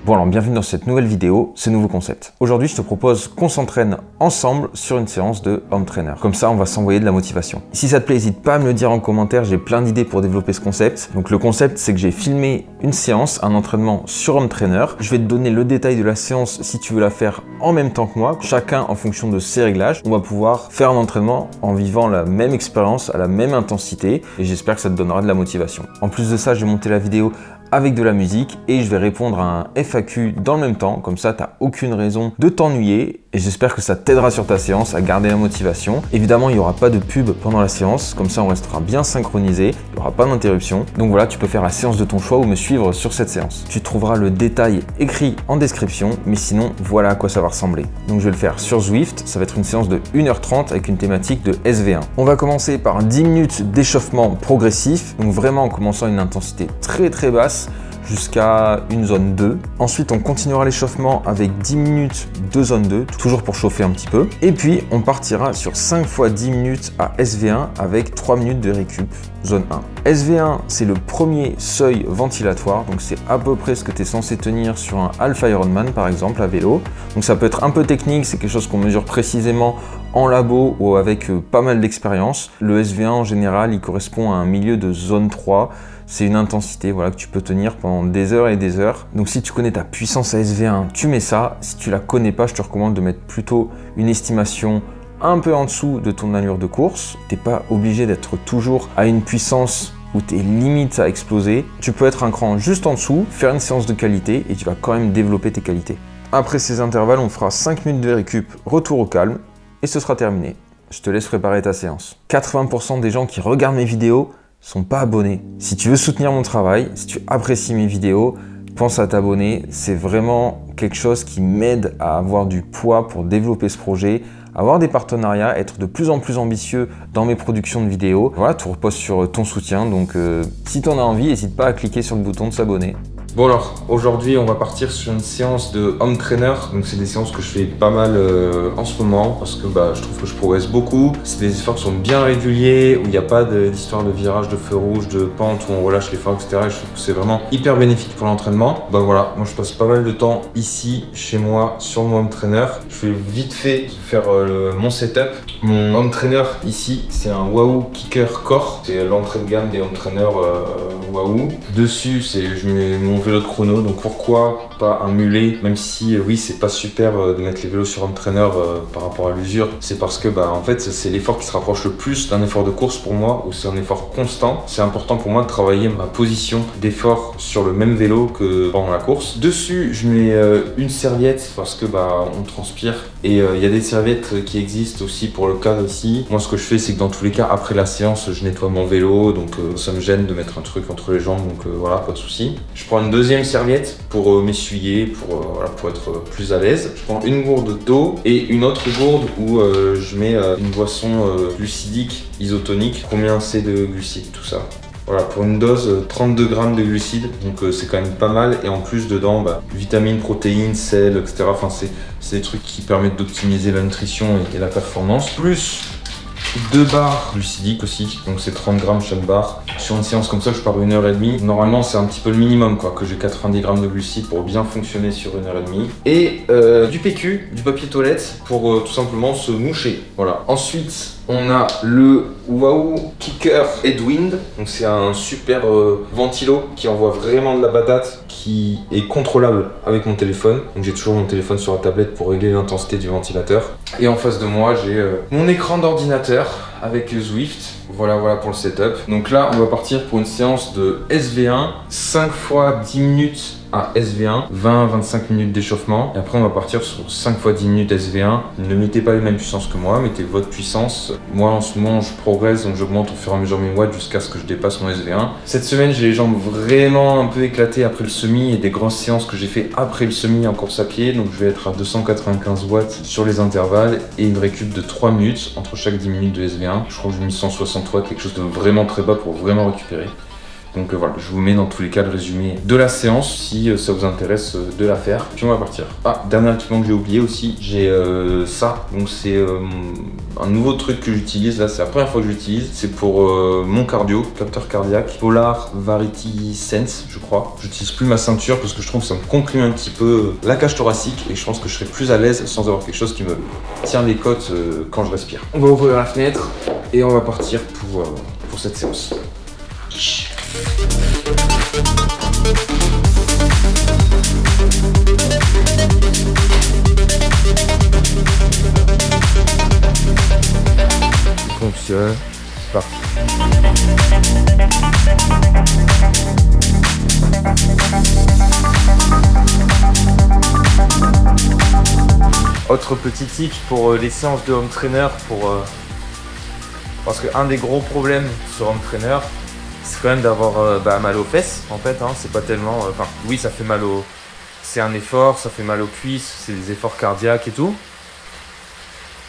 Bon alors bienvenue dans cette nouvelle vidéo, ce nouveau concept. Aujourd'hui je te propose qu'on s'entraîne ensemble sur une séance de home trainer. Comme ça on va s'envoyer de la motivation. Si ça te plaît, n'hésite pas à me le dire en commentaire, j'ai plein d'idées pour développer ce concept. Donc le concept c'est que j'ai filmé une séance, un entraînement sur home trainer. Je vais te donner le détail de la séance si tu veux la faire en même temps que moi. Chacun en fonction de ses réglages, on va pouvoir faire un entraînement en vivant la même expérience, à la même intensité et j'espère que ça te donnera de la motivation. En plus de ça, je vais monter la vidéo avec de la musique et je vais répondre à un FAQ dans le même temps, comme ça tu n'as aucune raison de t'ennuyer et j'espère que ça t'aidera sur ta séance à garder la motivation. Évidemment il n'y aura pas de pub pendant la séance, comme ça on restera bien synchronisé, il n'y aura pas d'interruption. Donc voilà, tu peux faire la séance de ton choix ou me suivre sur cette séance. Tu trouveras le détail écrit en description, mais sinon voilà à quoi ça va ressembler. Donc je vais le faire sur Zwift, ça va être une séance de 1h30 avec une thématique de SV1. On va commencer par 10 minutes d'échauffement progressif, donc vraiment en commençant à une intensité très basse, jusqu'à une zone 2. Ensuite, on continuera l'échauffement avec 10 minutes de zone 2, toujours pour chauffer un petit peu. Et puis, on partira sur 5 fois 10 minutes à SV1 avec 3 minutes de récup, zone 1. SV1, c'est le premier seuil ventilatoire, donc c'est à peu près ce que tu es censé tenir sur un Alpha Ironman, par exemple, à vélo. Donc ça peut être un peu technique, c'est quelque chose qu'on mesure précisément en labo ou avec pas mal d'expérience. Le SV1, en général, il correspond à un milieu de zone 3. C'est une intensité voilà, que tu peux tenir pendant des heures et des heures. Donc si tu connais ta puissance à SV1, tu mets ça. Si tu la connais pas, je te recommande de mettre plutôt une estimation un peu en dessous de ton allure de course. Tu n'es pas obligé d'être toujours à une puissance où tu es limite à exploser. Tu peux être un cran juste en dessous, faire une séance de qualité et tu vas quand même développer tes qualités. Après ces intervalles, on fera 5 minutes de récup, retour au calme et ce sera terminé. Je te laisse préparer ta séance. 80% des gens qui regardent mes vidéos sont pas abonnés. Si tu veux soutenir mon travail, si tu apprécies mes vidéos, pense à t'abonner. C'est vraiment quelque chose qui m'aide à avoir du poids pour développer ce projet, avoir des partenariats, être de plus en plus ambitieux dans mes productions de vidéos. Voilà, tout repose sur ton soutien. Donc si tu en as envie, n'hésite pas à cliquer sur le bouton de s'abonner. Bon alors, aujourd'hui on va partir sur une séance de home trainer. Donc c'est des séances que je fais pas mal en ce moment parce que je trouve que je progresse beaucoup. C'est des efforts qui sont bien réguliers, où il n'y a pas d'histoire de virage, de feu rouge, de pente où on relâche l'effort, etc. Et je trouve que c'est vraiment hyper bénéfique pour l'entraînement. Voilà, moi je passe pas mal de temps ici, chez moi, sur mon home trainer. Je vais vite fait faire mon setup. Mon home trainer ici, c'est un Wahoo Kicker Core. C'est l'entrée de gamme des home trainers Wahoo. Dessus, je mets mon vélo de chrono, donc pourquoi pas un mulet, même si oui c'est pas super de mettre les vélos sur home trainer par rapport à l'usure, c'est parce que en fait c'est l'effort qui se rapproche le plus d'un effort de course pour moi, ou c'est un effort constant. C'est important pour moi de travailler ma position d'effort sur le même vélo que pendant la course. Dessus je mets une serviette parce que on transpire et il y a des serviettes qui existent aussi pour le cas ici. Moi ce que je fais c'est que dans tous les cas après la séance je nettoie mon vélo, donc ça me gêne de mettre un truc entre les jambes, donc voilà, pas de souci. Je prends une deuxième serviette pour m'essuyer, pour être plus à l'aise. Je prends une gourde d'eau et une autre gourde où je mets une boisson glucidique isotonique. Combien c'est de glucides, tout ça. Voilà, pour une dose 32 grammes de glucides, donc c'est quand même pas mal. Et en plus dedans, vitamines, protéines, sel, etc. Enfin, c'est des trucs qui permettent d'optimiser la nutrition et la performance. Plus 2 barres glucidiques aussi, donc c'est 30 grammes chaque barre. Sur une séance comme ça, je pars 1h30. Normalement, c'est un petit peu le minimum, que j'ai 90 grammes de glucides pour bien fonctionner sur 1h30. Et du PQ, du papier toilette, pour tout simplement se moucher. Voilà. Ensuite, on a le Wahoo Kicker Headwind. Donc c'est un super ventilo qui envoie vraiment de la patate, qui est contrôlable avec mon téléphone. Donc j'ai toujours mon téléphone sur la tablette pour régler l'intensité du ventilateur. Et en face de moi, j'ai mon écran d'ordinateur avec Zwift. Voilà pour le setup. Donc là, on va partir pour une séance de SV1, 5 fois 10 minutes à SV1, 20-25 minutes d'échauffement. Et après, on va partir sur 5 fois 10 minutes SV1. Ne mettez pas les mêmes puissances que moi, mettez votre puissance. Moi, en ce moment, je progresse, donc j'augmente au fur et à mesure mes watts jusqu'à ce que je dépasse mon SV1. Cette semaine, j'ai les jambes vraiment un peu éclatées après le semi et des grosses séances que j'ai fait après le semi en course à pied. Donc, je vais être à 295 watts sur les intervalles et une récup de 3 minutes entre chaque 10 minutes de SV1. Je crois que j'ai mis 160 watts, quelque chose de vraiment très bas pour vraiment récupérer. Donc voilà, je vous mets dans tous les cas le résumé de la séance si ça vous intéresse de la faire. Puis on va partir. Ah, dernier équipement que j'ai oublié aussi, j'ai ça. Donc c'est un nouveau truc que j'utilise. Là, c'est la première fois que j'utilise. C'est pour mon cardio, capteur cardiaque. Polar Variety Sense, je crois. J'utilise plus ma ceinture parce que je trouve que ça me comprime un petit peu la cage thoracique et je pense que je serai plus à l'aise sans avoir quelque chose qui me tient les côtes quand je respire. On va ouvrir la fenêtre et on va partir pour cette séance. Il fonctionne, c'est parti. Autre petit tip pour les séances de home trainer, parce qu'un des gros problèmes sur home trainer, c'est quand même d'avoir mal aux fesses en fait, hein. C'est pas tellement, oui ça fait mal c'est un effort, ça fait mal aux cuisses, c'est des efforts cardiaques et tout.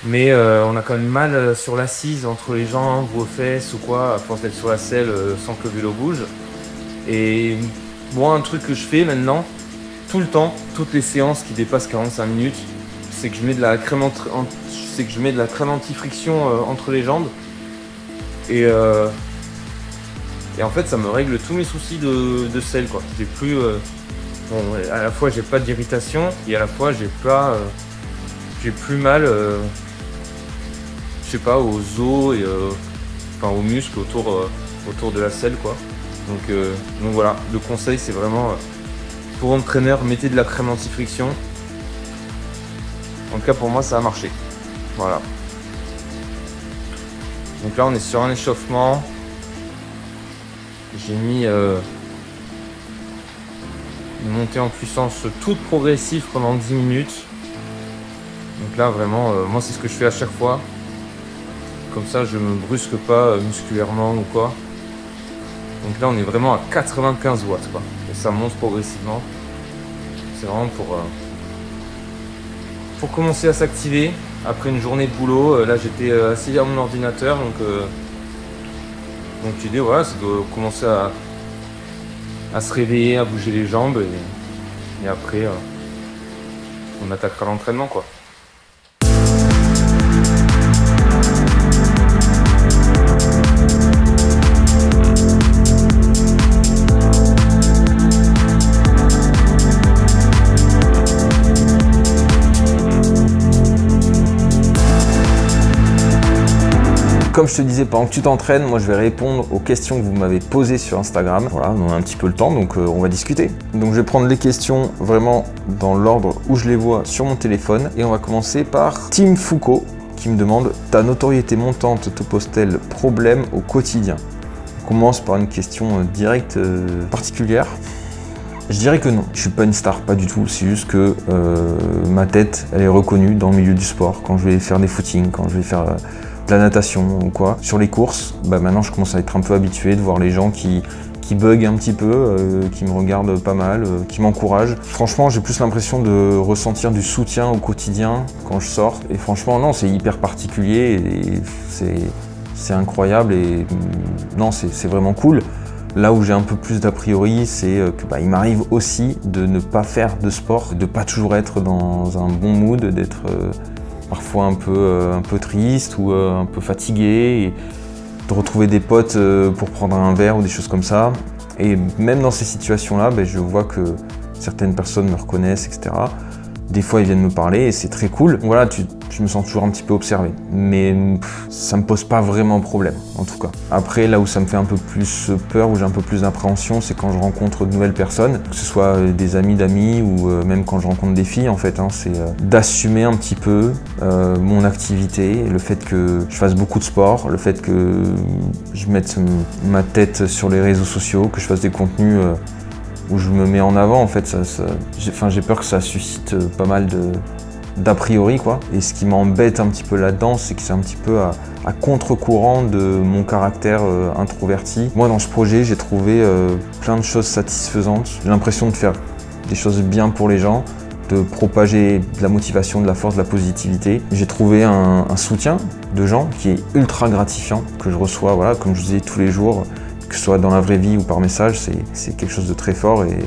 Mais on a quand même mal sur l'assise, entre les jambes ou aux fesses ou quoi, à force d'être sur la selle sans que le vélo bouge. Et moi un truc que je fais maintenant, tout le temps, toutes les séances qui dépassent 45 minutes, c'est que je mets de la crème anti-friction entre les jambes. Et en fait ça me règle tous mes soucis de selle quoi. J'ai plus bon, à la fois j'ai pas d'irritation et à la fois j'ai plus mal je sais pas, aux os et aux muscles autour de la selle quoi. Donc voilà, le conseil c'est vraiment pour home trainer, mettez de la crème anti-friction. En tout cas pour moi ça a marché. Voilà. Donc là on est sur un échauffement. J'ai mis une montée en puissance toute progressive pendant 10 minutes. Donc là vraiment, moi c'est ce que je fais à chaque fois. Comme ça je me brusque pas musculairement ou quoi. Donc là on est vraiment à 95 watts quoi. Et ça monte progressivement. C'est vraiment pour commencer à s'activer après une journée de boulot. Là j'étais assis à mon ordinateur donc l'idée voilà c'est de commencer à se réveiller, à bouger les jambes et après on attaquera l'entraînement quoi. Comme je te disais, pendant que tu t'entraînes, moi je vais répondre aux questions que vous m'avez posées sur Instagram. Voilà, on a un petit peu le temps, donc on va discuter. Donc je vais prendre les questions vraiment dans l'ordre où je les vois sur mon téléphone. Et on va commencer par Tim Foucault qui me demande « Ta notoriété montante te pose-t-elle problème au quotidien ?» On commence par une question directe particulière. Je dirais que non, je suis pas une star, pas du tout, c'est juste que ma tête, elle est reconnue dans le milieu du sport. Quand je vais faire des footings, quand je vais faire de la natation ou quoi. Sur les courses, maintenant je commence à être un peu habitué de voir les gens qui bug un petit peu, qui me regardent pas mal, qui m'encouragent. Franchement, j'ai plus l'impression de ressentir du soutien au quotidien quand je sors. Et franchement, non, c'est hyper particulier et c'est incroyable et non, c'est vraiment cool. Là où j'ai un peu plus d'a priori, c'est que il m'arrive aussi de ne pas faire de sport, de pas toujours être dans un bon mood, d'être parfois un peu triste ou un peu fatigué. Et de retrouver des potes pour prendre un verre ou des choses comme ça. Et même dans ces situations-là, je vois que certaines personnes me reconnaissent, etc. Des fois, ils viennent me parler et c'est très cool. Voilà, je me sens toujours un petit peu observé. Mais ça me pose pas vraiment problème, en tout cas. Après, là où ça me fait un peu plus peur, où j'ai un peu plus d'appréhension, c'est quand je rencontre de nouvelles personnes, que ce soit des amis d'amis ou même quand je rencontre des filles, en fait. C'est d'assumer un petit peu mon activité, le fait que je fasse beaucoup de sport, le fait que je mette ma tête sur les réseaux sociaux, que je fasse des contenus où je me mets en avant, en fait, j'ai peur que ça suscite pas mal d'a priori, quoi. Et ce qui m'embête un petit peu là-dedans, c'est que c'est un petit peu à contre-courant de mon caractère introverti. Moi, dans ce projet, j'ai trouvé plein de choses satisfaisantes. J'ai l'impression de faire des choses bien pour les gens, de propager de la motivation, de la force, de la positivité. J'ai trouvé un soutien de gens qui est ultra gratifiant, que je reçois, voilà, comme je disais, tous les jours, que ce soit dans la vraie vie ou par message, c'est quelque chose de très fort et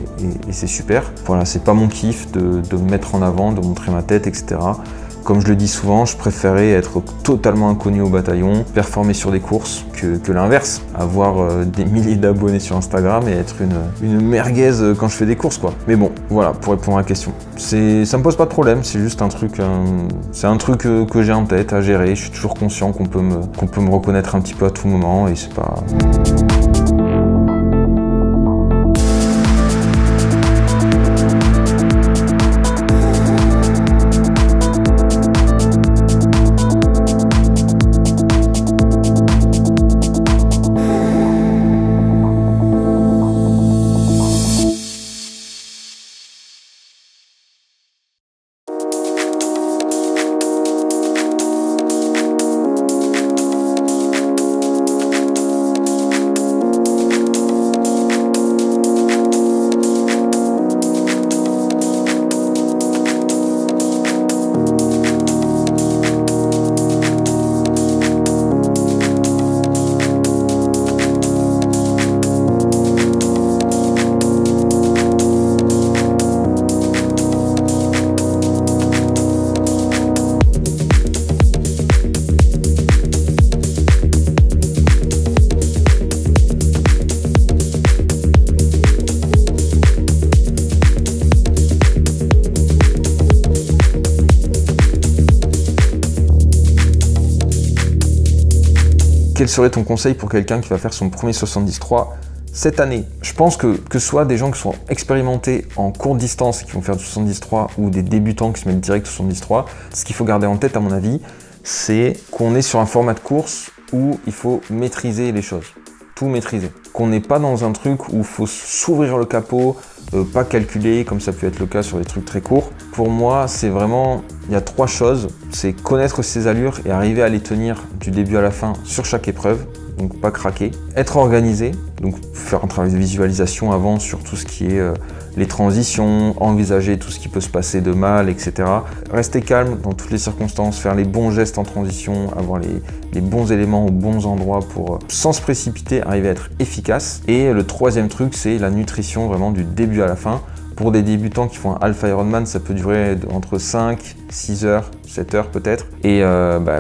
c'est super. Voilà, c'est pas mon kiff de me mettre en avant, de montrer ma tête, etc. Comme je le dis souvent, je préférais être totalement inconnu au bataillon, performer sur des courses, que l'inverse. Avoir des milliers d'abonnés sur Instagram et être une merguez quand je fais des courses, quoi. Mais bon, voilà, pour répondre à la question. Ça me pose pas de problème, c'est juste un truc, c'est un truc que j'ai en tête à gérer. Je suis toujours conscient qu'on peut me reconnaître un petit peu à tout moment et c'est pas... Quel serait ton conseil pour quelqu'un qui va faire son premier 73 cette année? Je pense que ce soit des gens qui sont expérimentés en courte distance et qui vont faire du 73 ou des débutants qui se mettent direct au 73, ce qu'il faut garder en tête à mon avis, c'est qu'on est sur un format de course où il faut maîtriser les choses, tout maîtriser. Qu'on n'est pas dans un truc où il faut s'ouvrir le capot, pas calculer comme ça peut être le cas sur des trucs très courts. Pour moi, c'est vraiment, il y a 3 choses, c'est connaître ses allures et arriver à les tenir du début à la fin sur chaque épreuve, donc pas craquer. Être organisé, donc faire un travail de visualisation avant sur tout ce qui est les transitions, envisager tout ce qui peut se passer de mal, etc. Rester calme dans toutes les circonstances, faire les bons gestes en transition, avoir les bons éléments aux bons endroits pour, sans se précipiter, arriver à être efficace. Et le 3e truc, c'est la nutrition vraiment du début à la fin. Pour des débutants qui font un Alpha Ironman, ça peut durer entre 5, 6 heures, 7 heures peut-être. Et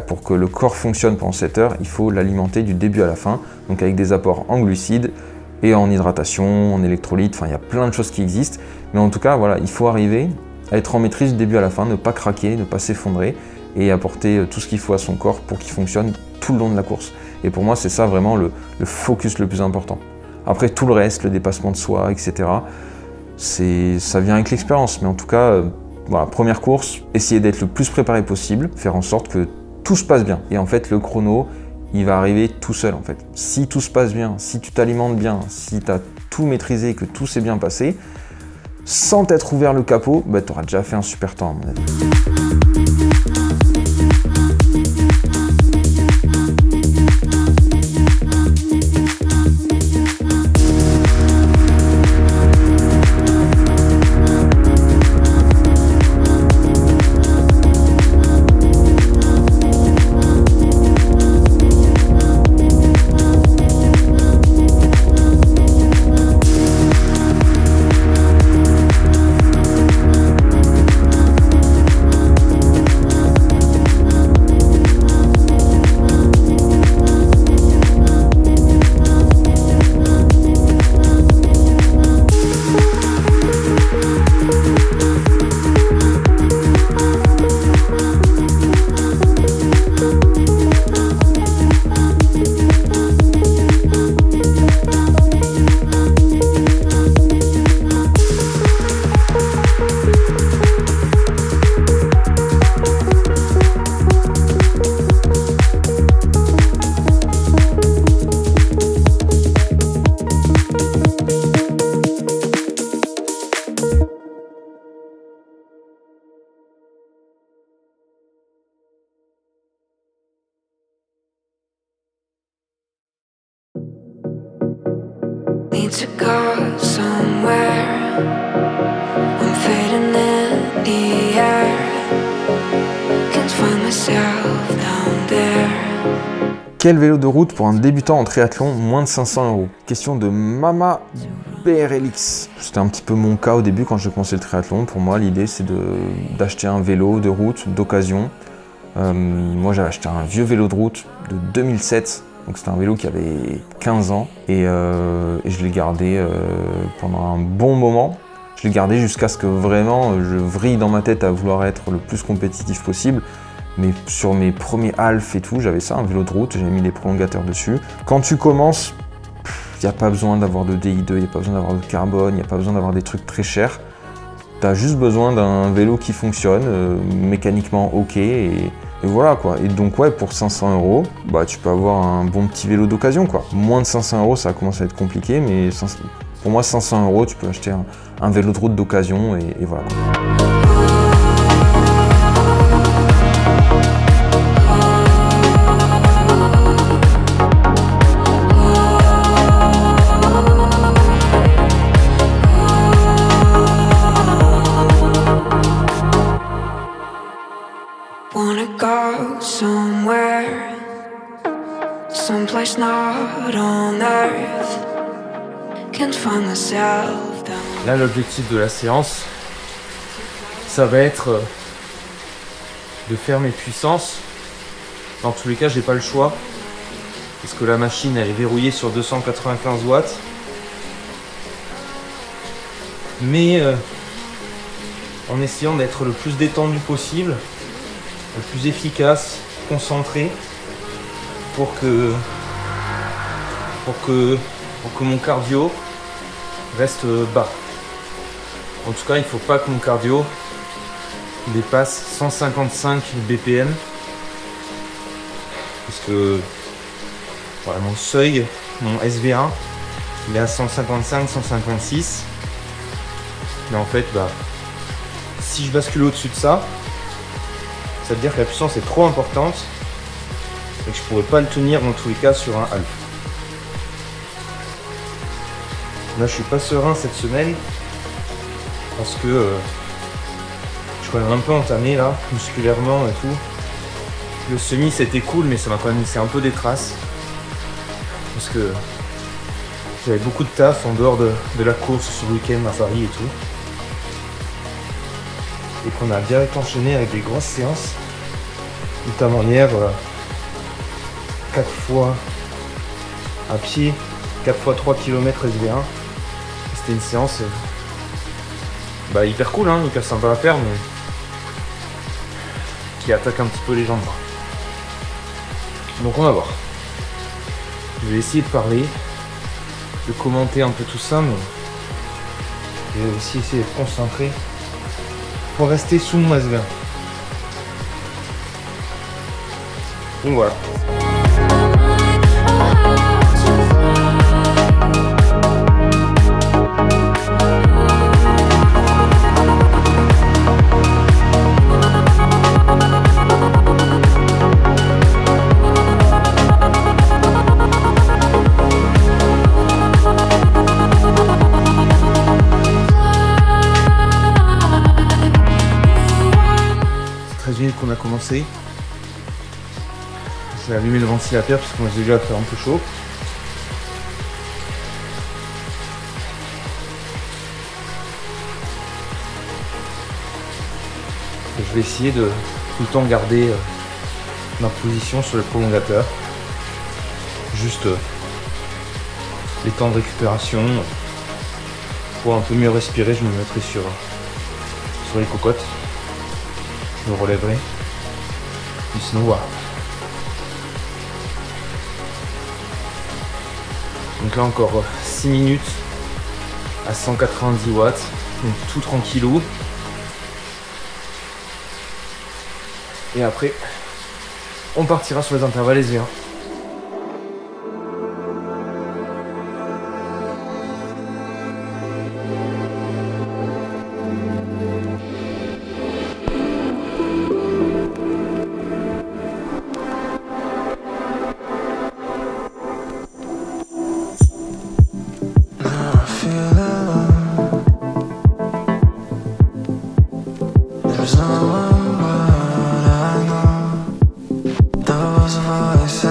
pour que le corps fonctionne pendant 7 heures, il faut l'alimenter du début à la fin, donc avec des apports en glucides et en hydratation, en électrolytes, enfin il y a plein de choses qui existent. Mais en tout cas, voilà, il faut arriver à être en maîtrise du début à la fin, ne pas craquer, ne pas s'effondrer et apporter tout ce qu'il faut à son corps pour qu'il fonctionne tout le long de la course. Et pour moi, c'est ça vraiment le focus le plus important. Après, tout le reste, le dépassement de soi, etc., ça vient avec l'expérience. Mais en tout cas, voilà, première course, essayer d'être le plus préparé possible, faire en sorte que tout se passe bien. Et en fait, le chrono, il va arriver tout seul en fait. Si tout se passe bien, si tu t'alimentes bien, si tu as tout maîtrisé et que tout s'est bien passé, sans t'être ouvert le capot, tu auras déjà fait un super temps à mon avis. To go somewhere, I'm fading in the air, can't find myself down there. Quel vélo de route pour un débutant en triathlon, moins de 500 €? Question de Mama BRLX. C'était un petit peu mon cas au début quand j'ai commencé le triathlon. Pour moi, l'idée c'est d'acheter un vélo de route d'occasion. Moi j'avais acheté un vieux vélo de route de 2007, donc c'était un vélo qui avait 15 ans et je l'ai gardé pendant un bon moment. Je l'ai gardé jusqu'à ce que vraiment je vrille dans ma tête à vouloir être le plus compétitif possible. Mais sur mes premiers halfs et tout, j'avais ça, un vélo de route, j'avais mis les prolongateurs dessus. Quand tu commences, il n'y a pas besoin d'avoir de DI2, il n'y a pas besoin d'avoir de carbone, il n'y a pas besoin d'avoir des trucs très chers. Tu as juste besoin d'un vélo qui fonctionne, mécaniquement ok, et voilà quoi. Et donc ouais, pour 500 €, bah, tu peux avoir un bon petit vélo d'occasion quoi. Moins de 500 €, ça commence à être compliqué, mais pour moi 500 €, tu peux acheter un vélo de route d'occasion et voilà quoi. Wanna go somewhere, someplace not on earth. Can't find myself down. Là, l'objectif de la séance, ça va être de faire mes puissances. Dans tous les cas, j'ai pas le choix parce que la machine elle est verrouillée sur 295 watts. Mais en essayant d'être le plus détendu possible, le plus efficace, concentré, pour que mon cardio reste bas. En tout cas, il ne faut pas que mon cardio dépasse 155 BPM, parce que voilà, mon seuil, mon SV1, il est à 155-156. Mais en fait, si je bascule au-dessus de ça, ça veut dire que la puissance est trop importante et que je pourrais pas le tenir dans tous les cas sur un half. Là, je suis pas serein cette semaine parce que je suis quand même un peu entamé là, musculairement et tout. Le semi c'était cool, mais ça m'a quand même laissé un peu des traces parce que j'avais beaucoup de taf en dehors de la course sur le week-end à Paris et tout. Et qu'on a direct enchaîné avec des grosses séances, notamment hier 4 fois à pied, 4 fois 3 km SV1. C'était une séance hyper cool, hyper sympa à faire, mais qui attaque un petit peu les jambes. Donc on va voir. Je vais essayer de parler, de commenter un peu tout ça, mais je vais aussi essayer d'être concentré pour rester sous mon SV1. Donc voilà. Qu'on a commencé. J'ai allumé le ventilateur parce que moi j'ai déjà fait un peu chaud. Et je vais essayer de tout le temps garder ma position sur le prolongateur. Juste les temps de récupération. Pour un peu mieux respirer, je me mettrai sur les cocottes. Je me relèverai. Et sinon voilà. Donc là encore 6 minutes à 190 watts. Donc tout tranquillou. Et après, on partira sur les intervalles SV1. Those voices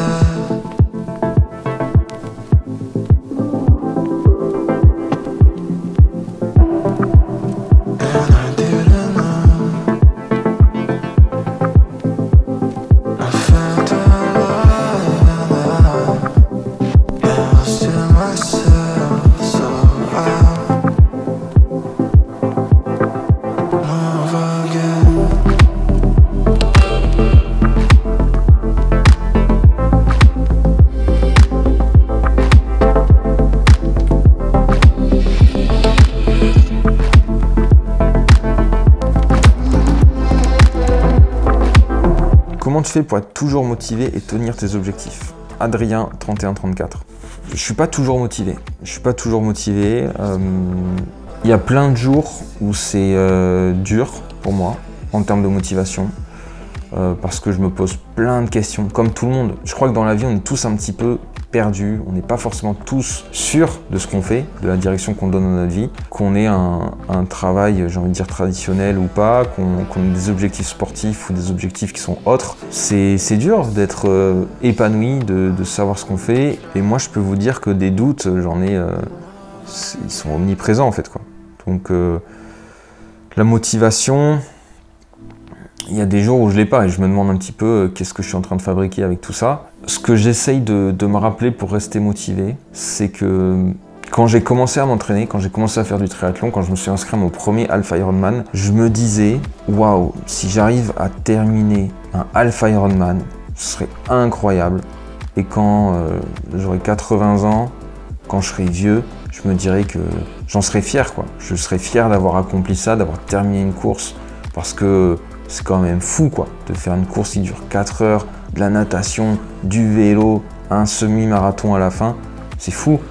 Comment tu fais pour être toujours motivé et tenir tes objectifs? Adrien, 3134. Je suis pas toujours motivé. Il y a plein de jours où c'est dur pour moi en termes de motivation. Parce que je me pose plein de questions, comme tout le monde. Je crois que dans la vie, on est tous un petit peu perdus. On n'est pas forcément tous sûrs de ce qu'on fait, de la direction qu'on donne dans notre vie. Qu'on ait un travail, j'ai envie de dire, traditionnel ou pas, qu'on ait des objectifs sportifs ou des objectifs qui sont autres. C'est dur d'être épanoui, de savoir ce qu'on fait. Et moi, je peux vous dire que des doutes, j'en ai... ils sont omniprésents, en fait, quoi. Donc, la motivation... Il y a des jours où je l'ai pas et je me demande un petit peu qu'est-ce que je suis en train de fabriquer avec tout ça. Ce que j'essaye de me rappeler pour rester motivé, c'est que quand j'ai commencé à m'entraîner, quand j'ai commencé à faire du triathlon, quand je me suis inscrit à mon premier Alpha Ironman, je me disais waouh, si j'arrive à terminer un Alpha Ironman, ce serait incroyable. Et quand j'aurai 80 ans, quand je serai vieux, je me dirais que j'en serais fier, quoi. Je serais fier d'avoir accompli ça, d'avoir terminé une course, parce que c'est quand même fou, quoi, de faire une course qui dure 4 heures, de la natation, du vélo, un semi-marathon à la fin, c'est fou.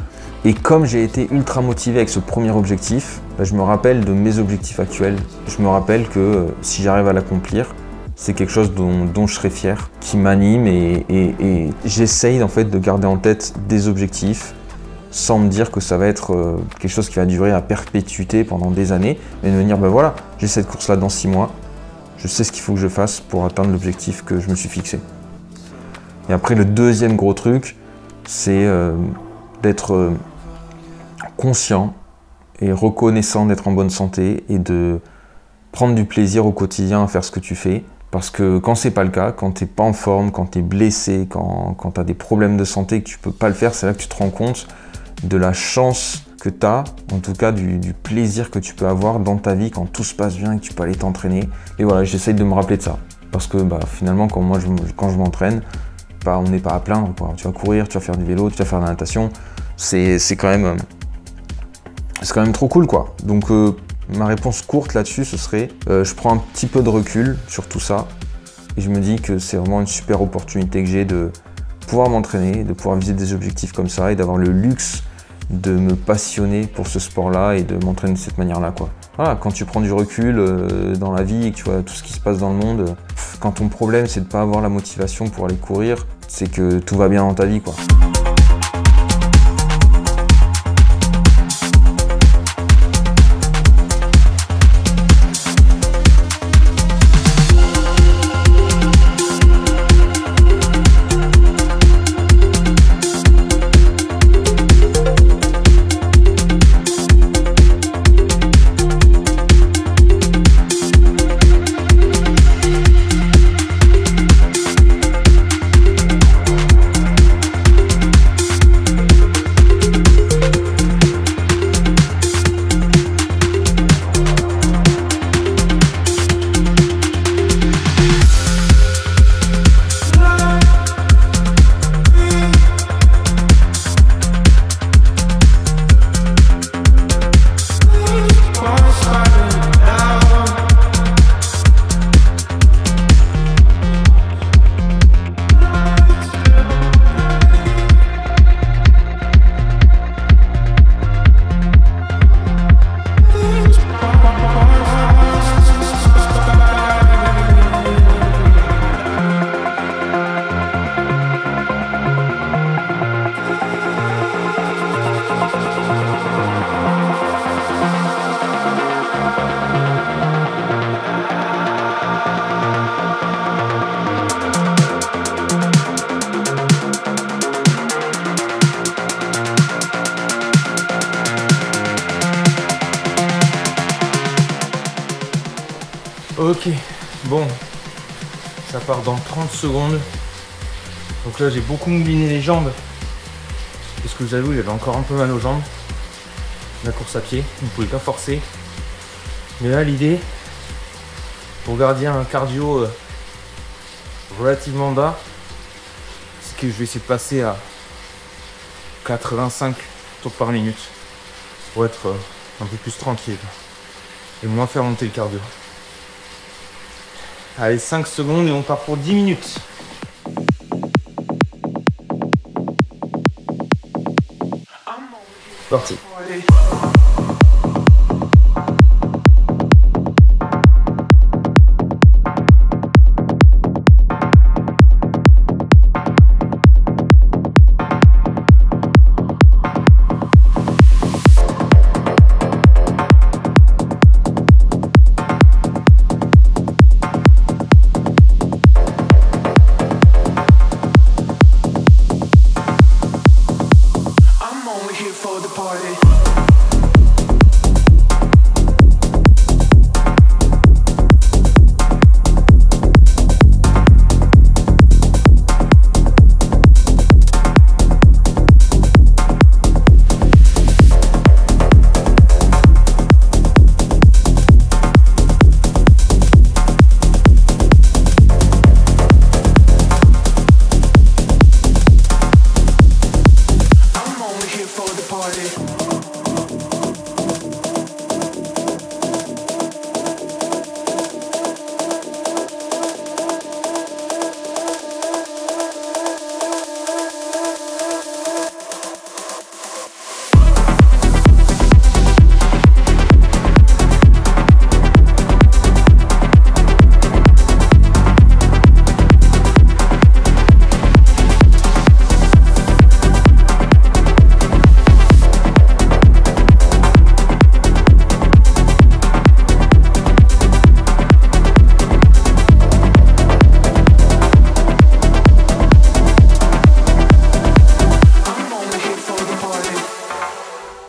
Et comme j'ai été ultra motivé avec ce premier objectif, je me rappelle de mes objectifs actuels. Je me rappelle que si j'arrive à l'accomplir, c'est quelque chose dont je serais fier, qui m'anime et j'essaye en fait de garder en tête des objectifs sans me dire que ça va être quelque chose qui va durer à perpétuité pendant des années, mais de me dire, ben voilà, j'ai cette course-là dans 6 mois, je sais ce qu'il faut que je fasse pour atteindre l'objectif que je me suis fixé. Et après, le deuxième gros truc, c'est d'être conscient et reconnaissant d'être en bonne santé et de prendre du plaisir au quotidien à faire ce que tu fais. Parce que quand c'est pas le cas, quand t'es pas en forme, quand t'es blessé, quand t'as des problèmes de santé et que tu peux pas le faire, c'est là que tu te rends compte de la chance que tu as, en tout cas du plaisir que tu peux avoir dans ta vie quand tout se passe bien et que tu peux aller t'entraîner. Et voilà, j'essaye de me rappeler de ça. Parce que finalement, quand je m'entraîne, on n'est pas à plaindre, quoi. Tu vas courir, tu vas faire du vélo, tu vas faire de la natation. C'est quand même trop cool, quoi. Donc ma réponse courte là-dessus, ce serait je prends un petit peu de recul sur tout ça et je me dis que c'est vraiment une super opportunité que j'ai de pouvoir m'entraîner, de pouvoir viser des objectifs comme ça et d'avoir le luxe de me passionner pour ce sport-là et de m'entraîner de cette manière-là, quoi. Voilà, quand tu prends du recul dans la vie et que tu vois tout ce qui se passe dans le monde, quand ton problème c'est de ne pas avoir la motivation pour aller courir, c'est que tout va bien dans ta vie, quoi. Ok, bon, ça part dans 30 secondes. Donc là j'ai beaucoup mouliné les jambes. Parce que j'avoue, j'avais encore un peu mal aux jambes. La course à pied, vous ne pouvez pas forcer. Mais là l'idée, pour garder un cardio relativement bas, c'est que je vais essayer de passer à 85 tours par minute. Pour être un peu plus tranquille. Et moins faire monter le cardio. Allez, 5 secondes et on part pour 10 minutes. Parti.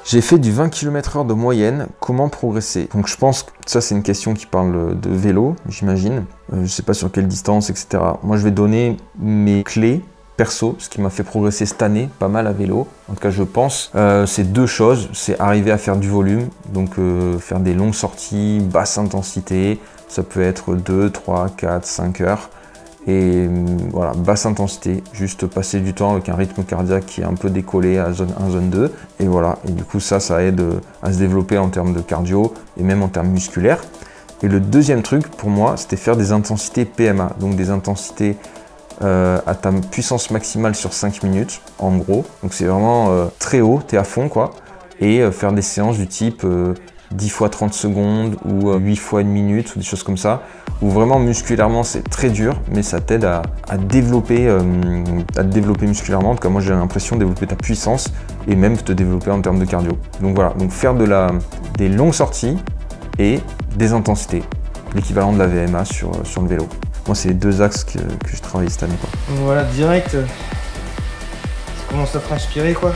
J'ai fait du 20 km/h de moyenne, comment progresser? Donc je pense que ça c'est une question qui parle de vélo, j'imagine. Je sais pas sur quelle distance, etc. Moi je vais donner mes clés perso, ce qui m'a fait progresser cette année pas mal à vélo. En tout cas je pense, c'est deux choses, c'est arriver à faire du volume, donc faire des longues sorties, basse intensité, ça peut être 2, 3, 4, 5 heures. Et voilà, basse intensité, juste passer du temps avec un rythme cardiaque qui est un peu décollé à zone 1, zone 2. Et voilà, et du coup ça aide à se développer en termes de cardio et même en termes musculaires. Et le deuxième truc pour moi, c'était faire des intensités PMA, donc des intensités à ta puissance maximale sur 5 minutes, en gros. Donc c'est vraiment très haut, t'es à fond quoi. Et faire des séances du type 10 fois 30 secondes ou 8 fois 1 minute ou des choses comme ça, où vraiment musculairement c'est très dur, mais ça t'aide à te développer musculairement. En tout cas moi j'ai l'impression de développer ta puissance et même te développer en termes de cardio. Donc voilà, donc faire des longues sorties et des intensités, l'équivalent de la VMA sur le vélo. Moi c'est les deux axes que je travaille cette année quoi. Voilà, direct, ça commence à transpirer quoi.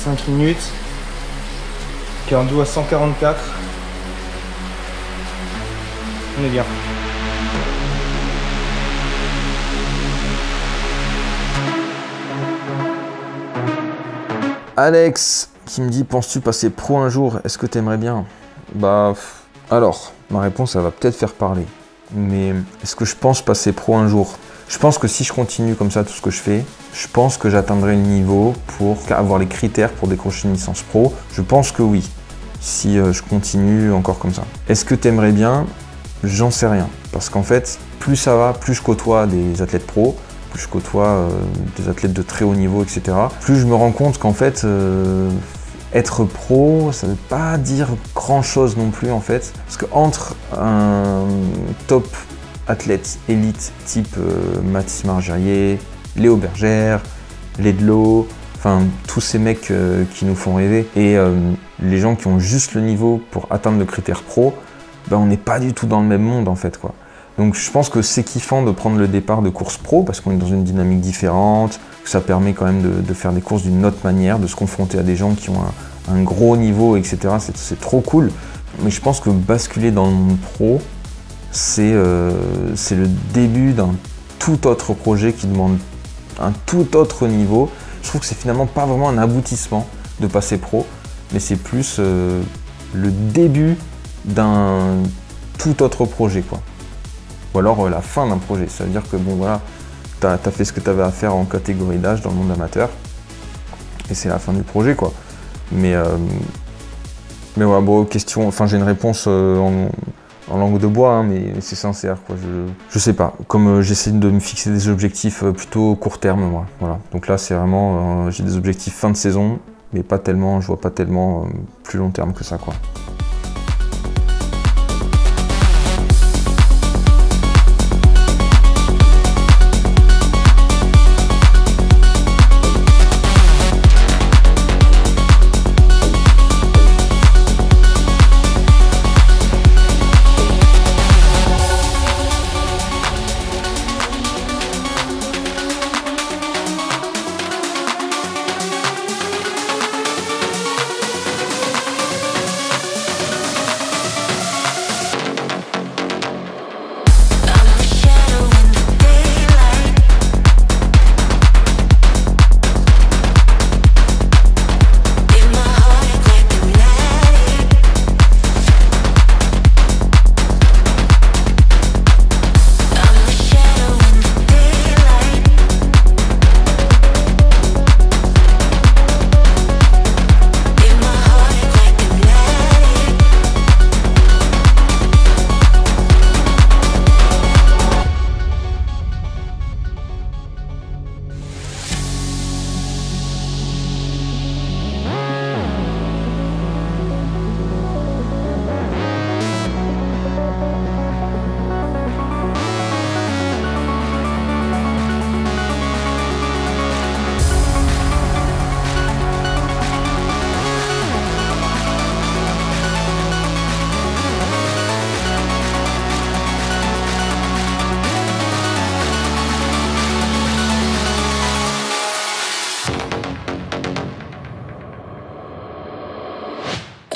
5 minutes. Cardio à 144. On est bien. Alex qui me dit, penses-tu passer pro un jour? Est-ce que t'aimerais bien? Bah, alors, ma réponse, ça va peut-être faire parler. Mais est-ce que je pense passer pro un jour? Je pense que si je continue comme ça tout ce que je fais, je pense que j'atteindrai le niveau pour avoir les critères pour décrocher une licence pro. Je pense que oui, si je continue encore comme ça. Est-ce que t'aimerais bien? J'en sais rien. Parce qu'en fait, plus ça va, plus je côtoie des athlètes pros, plus je côtoie des athlètes de très haut niveau, etc. Plus je me rends compte qu'en fait, être pro, ça ne veut pas dire grand-chose non plus en fait. Parce qu'entre un top athlète élite type Mathis Margerier, Léo Bergère, Ledlow, enfin tous ces mecs qui nous font rêver, et les gens qui ont juste le niveau pour atteindre le critère pro, ben, on n'est pas du tout dans le même monde en fait, quoi. Donc je pense que c'est kiffant de prendre le départ de course pro parce qu'on est dans une dynamique différente, que ça permet quand même de faire des courses d'une autre manière, de se confronter à des gens qui ont un gros niveau, etc. C'est trop cool. Mais je pense que basculer dans le monde pro, c'est le début d'un tout autre projet qui demande un tout autre niveau. Je trouve que c'est finalement pas vraiment un aboutissement de passer pro, mais c'est plus le début d'un tout autre projet, quoi. Ou alors la fin d'un projet. Ça veut dire que bon voilà, t'as fait ce que tu avais à faire en catégorie d'âge dans le monde amateur, et c'est la fin du projet, quoi. Mais ouais, bon, question, enfin j'ai une réponse en langue de bois, hein, mais c'est sincère, quoi. Je sais pas. Comme j'essaie de me fixer des objectifs plutôt court terme, moi. Voilà. Donc là, c'est vraiment, j'ai des objectifs fin de saison, mais pas tellement, je vois pas tellement plus long terme que ça, quoi.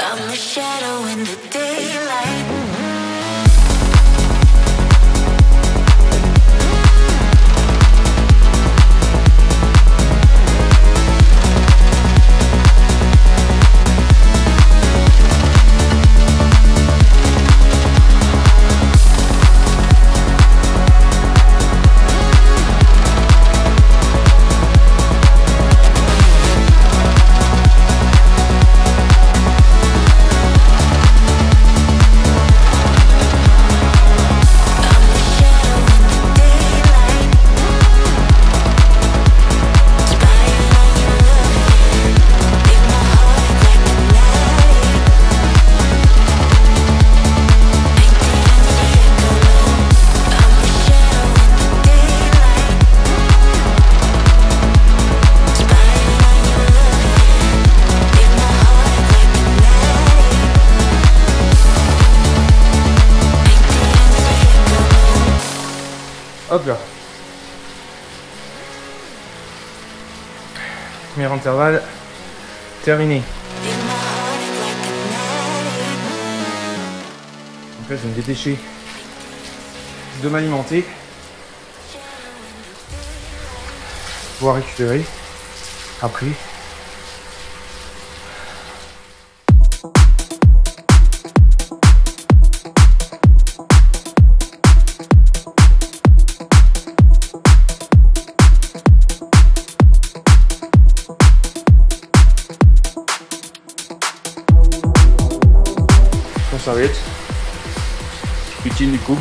I'm a shadow in the daylight. Hop là. Premier intervalle, Terminé. in my heart like an addict. Donc là, je vais me dépêcher de m'alimenter. Pouvoir récupérer après. Serviette utile du coup.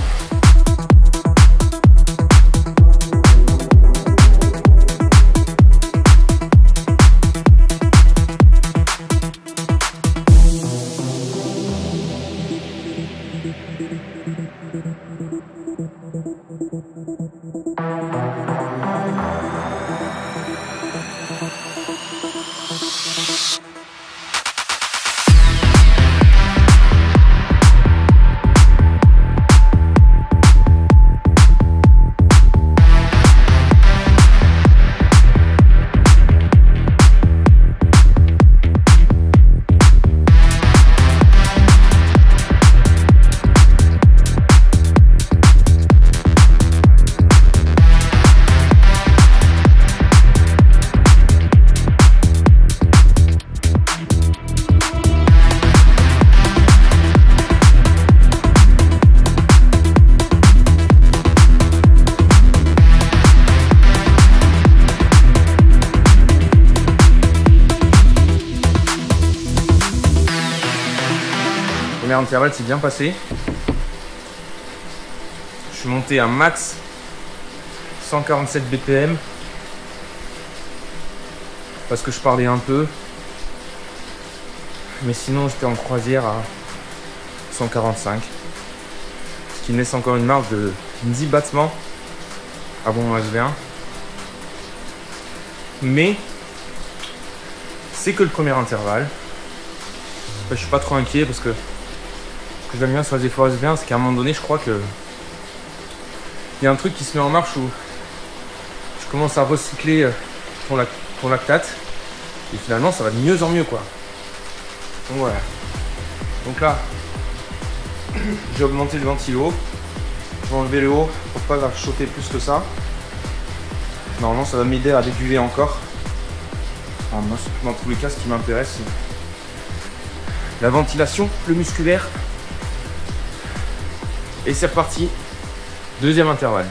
Le premier intervalle s'est bien passé. Je suis monté à max 147 BPM parce que je parlais un peu, mais sinon j'étais en croisière à 145, ce qui me laisse encore une marge de 10 battements avant mon SV1. Mais c'est que le premier intervalle. Je suis pas trop inquiet parce que ce que j'aime bien sur les efforts SV1, c'est qu'à un moment donné, je crois que il y a un truc qui se met en marche où je commence à recycler ton lactate et finalement ça va de mieux en mieux quoi. Donc voilà. Donc là, j'ai augmenté le ventilo. Je vais enlever le haut pour pas la chauffer plus que ça. Normalement ça va m'aider à décuver encore. Enfin, moi, dans tous les cas, ce qui m'intéresse, c'est la ventilation, le musculaire. Et c'est reparti. Deuxième intervalle.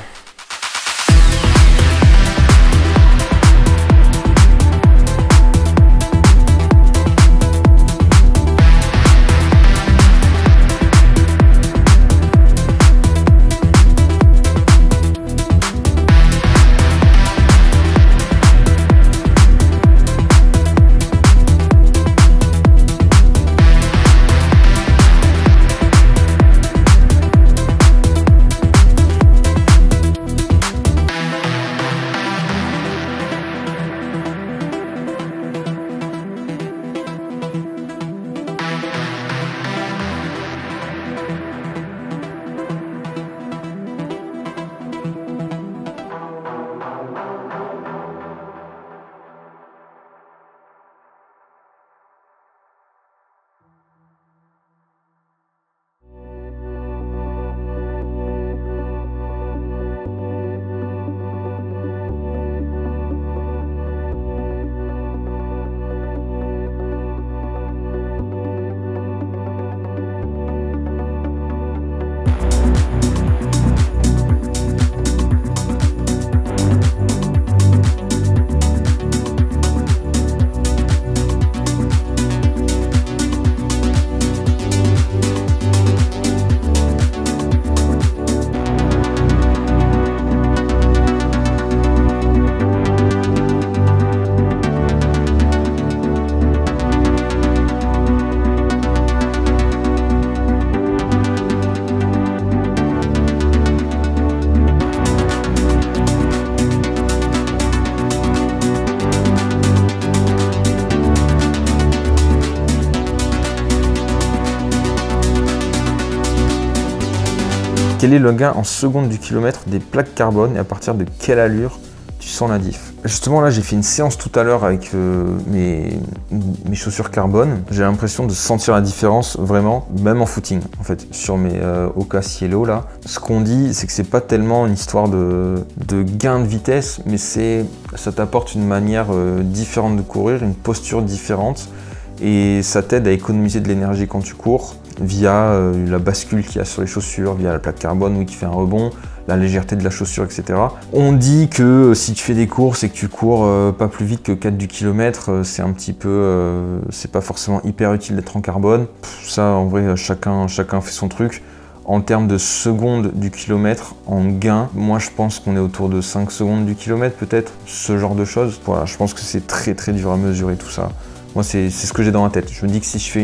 Quel est le gain en secondes du kilomètre des plaques carbone et à partir de quelle allure tu sens la diff? Justement, là, j'ai fait une séance tout à l'heure avec mes chaussures carbone. J'ai l'impression de sentir la différence vraiment, même en footing, en fait, sur mes Hoka Cielo, là. Ce qu'on dit, c'est que c'est pas tellement une histoire de gain de vitesse, mais ça t'apporte une manière différente de courir, une posture différente, et ça t'aide à économiser de l'énergie quand tu cours, via la bascule qu'il y a sur les chaussures, via la plaque carbone, oui, qui fait un rebond, la légèreté de la chaussure, etc. On dit que si tu fais des courses et que tu cours pas plus vite que 4 du kilomètre, c'est un petit peu... c'est pas forcément hyper utile d'être en carbone. Ça, en vrai, chacun fait son truc. En termes de secondes du kilomètre en gain, moi je pense qu'on est autour de 5 secondes du kilomètre peut-être, ce genre de choses. Voilà, je pense que c'est très très dur à mesurer tout ça. Moi, c'est ce que j'ai dans la tête. Je me dis que si je fais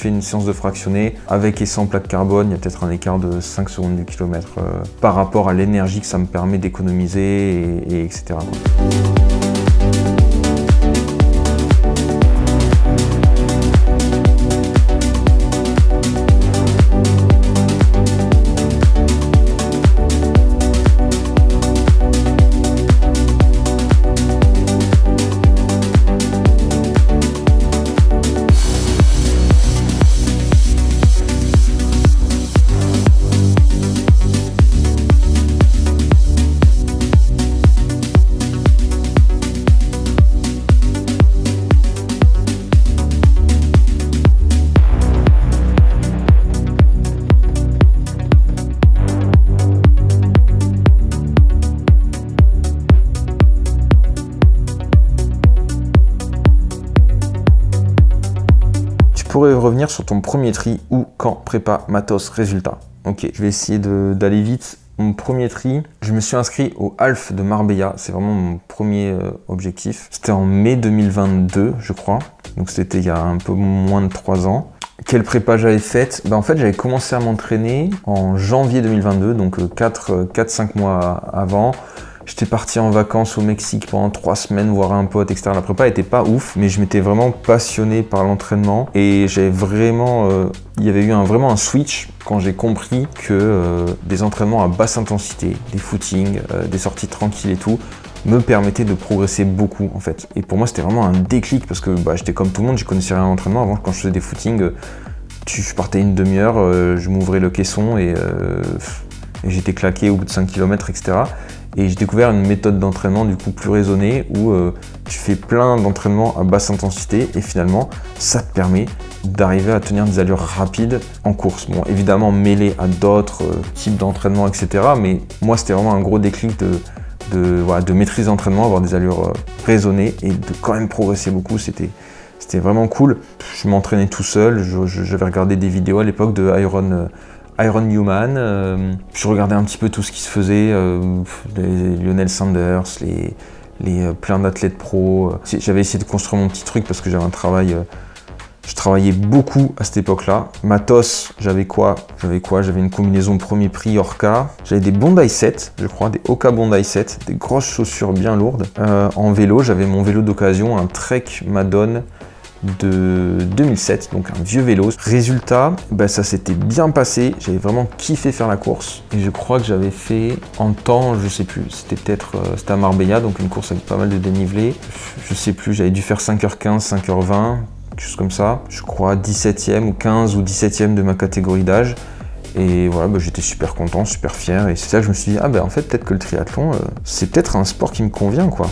une séance de fractionné, avec et sans plaque carbone, il y a peut-être un écart de 5 secondes du kilomètre par rapport à l'énergie que ça me permet d'économiser, et etc. Pourrais revenir sur ton premier tri ou quand prépa matos résultat. Ok, je vais essayer d'aller vite. Mon premier tri, je me suis inscrit au Half de Marbella, c'est vraiment mon premier objectif. C'était en mai 2022, je crois, donc c'était il y a un peu moins de 3 ans. Quelle prépa j'avais faite? En fait, j'avais commencé à m'entraîner en janvier 2022, donc 4-5 mois avant. J'étais parti en vacances au Mexique pendant 3 semaines, voir un pote, etc. La prépa était pas ouf, mais je m'étais vraiment passionné par l'entraînement et j'avais vraiment, il y avait eu vraiment un switch quand j'ai compris que des entraînements à basse intensité, des footings, des sorties tranquilles et tout, me permettaient de progresser beaucoup en fait. Et pour moi, c'était vraiment un déclic parce que j'étais comme tout le monde, je connaissais rien à l'entraînement. Avant, quand je faisais des footings, je partais une demi-heure, je m'ouvrais le caisson et j'étais claqué au bout de 5 km, etc. Et j'ai découvert une méthode d'entraînement du coup plus raisonnée où tu fais plein d'entraînements à basse intensité et finalement ça te permet d'arriver à tenir des allures rapides en course. Bon, évidemment mêlé à d'autres types d'entraînement, etc. Mais moi c'était vraiment un gros déclic de maîtrise d'entraînement, avoir des allures raisonnées et de quand même progresser beaucoup. C'était vraiment cool. Je m'entraînais tout seul, j'avais regardé des vidéos à l'époque de Iron Human, je regardais un petit peu tout ce qui se faisait, les Lionel Sanders, les plein d'athlètes pros. J'avais essayé de construire mon petit truc parce que j'avais un travail, je travaillais beaucoup à cette époque-là. Matos, j'avais quoi? J'avais une combinaison premier prix Orca, j'avais des Bondi 7, je crois, des Hoka Bondi 7, des grosses chaussures bien lourdes. En vélo, j'avais mon vélo d'occasion, un Trek Madone de 2007, donc un vieux vélo. Résultat, ça s'était bien passé, j'avais vraiment kiffé faire la course et je crois que j'avais fait en temps, je sais plus, c'était à Marbella, donc une course avec pas mal de dénivelé, je sais plus, j'avais dû faire 5h15, 5h20, quelque chose comme ça, je crois 17e ou 15 ou 17e de ma catégorie d'âge. Et voilà, j'étais super content, super fier, et c'est ça que je me suis dit, en fait peut-être que le triathlon, c'est peut-être un sport qui me convient quoi.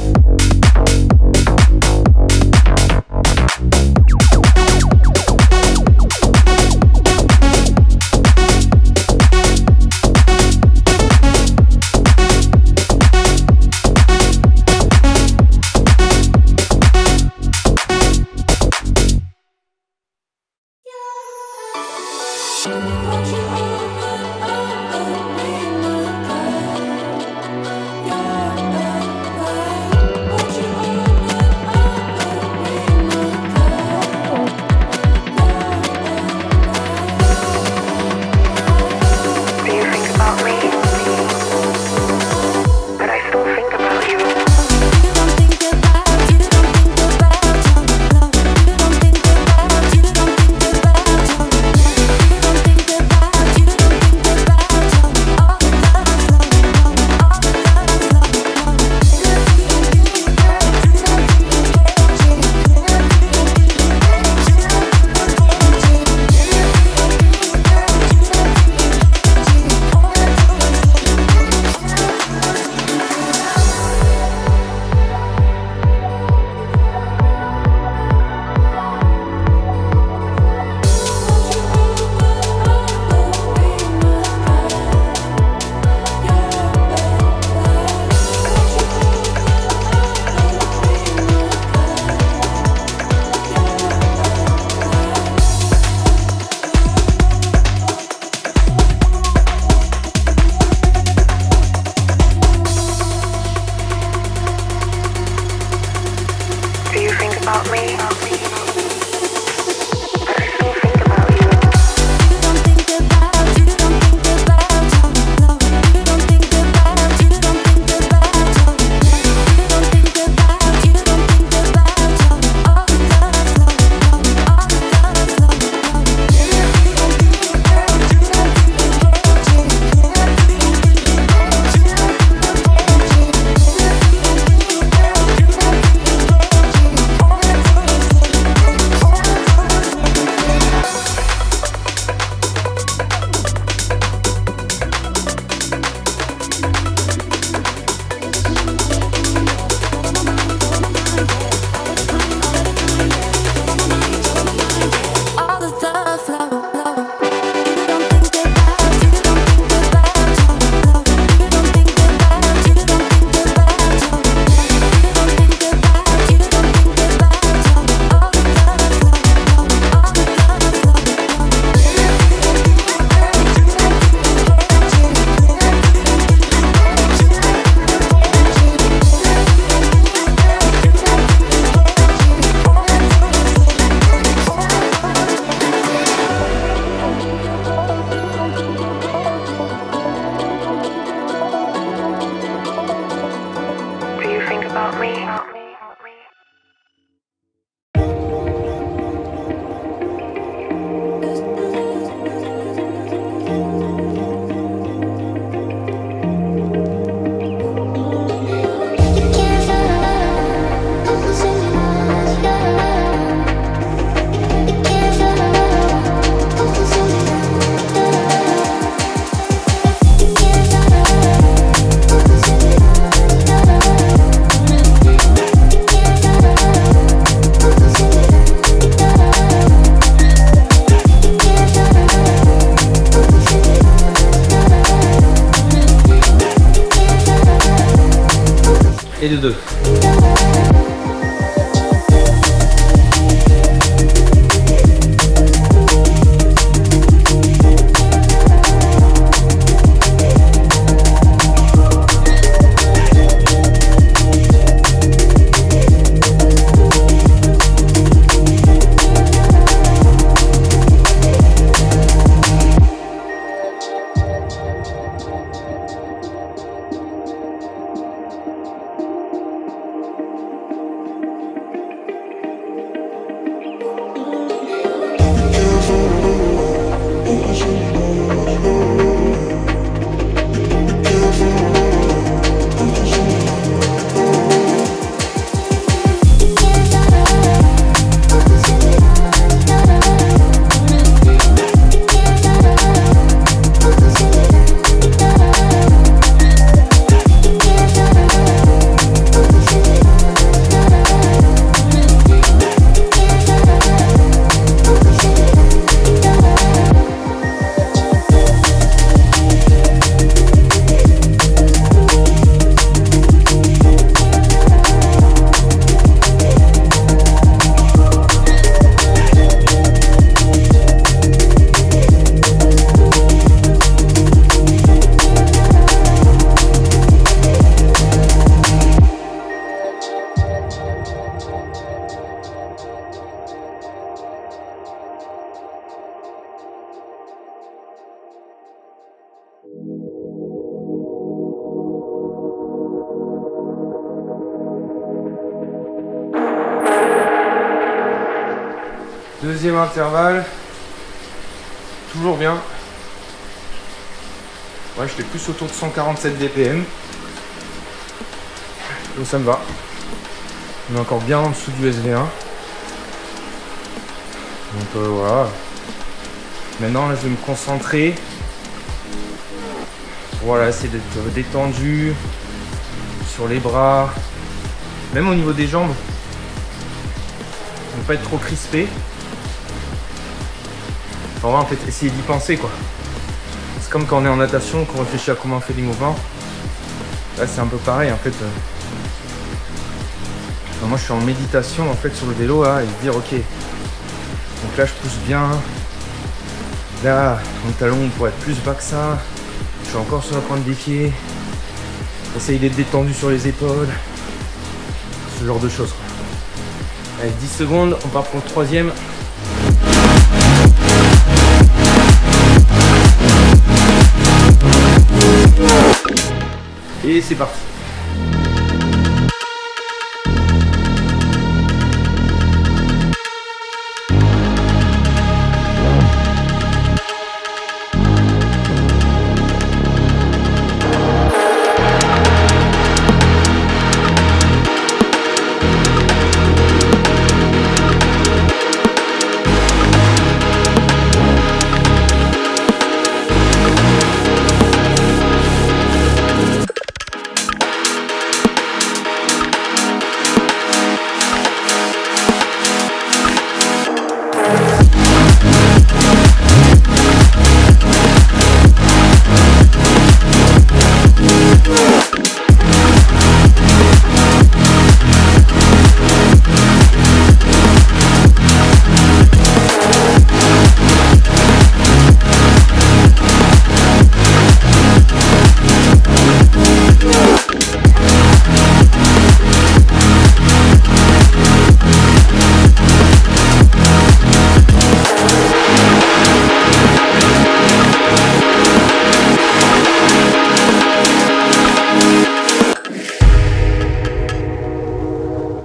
2. Deuxième intervalle, toujours bien. Ouais, j'étais plus autour de 147 BPM. Donc ça me va. On est encore bien en dessous du SV1. Donc voilà. Maintenant, là, je vais me concentrer. Voilà, essayer d'être détendu sur les bras, même au niveau des jambes. Ne pas être trop crispé. Enfin, en fait, essayer d'y penser, quoi. C'est comme quand on est en natation, qu'on réfléchit à comment on fait les mouvements. Là, c'est un peu pareil, en fait. Enfin, moi, je suis en méditation, en fait, sur le vélo, là, et dire, ok. Donc là, je pousse bien. Là, mon talon pourrait être plus bas que ça. Je suis encore sur la pointe des pieds. Essaye d'être détendu sur les épaules. Ce genre de choses, quoi. Allez, 10 secondes, on part pour le troisième. Et c'est parti.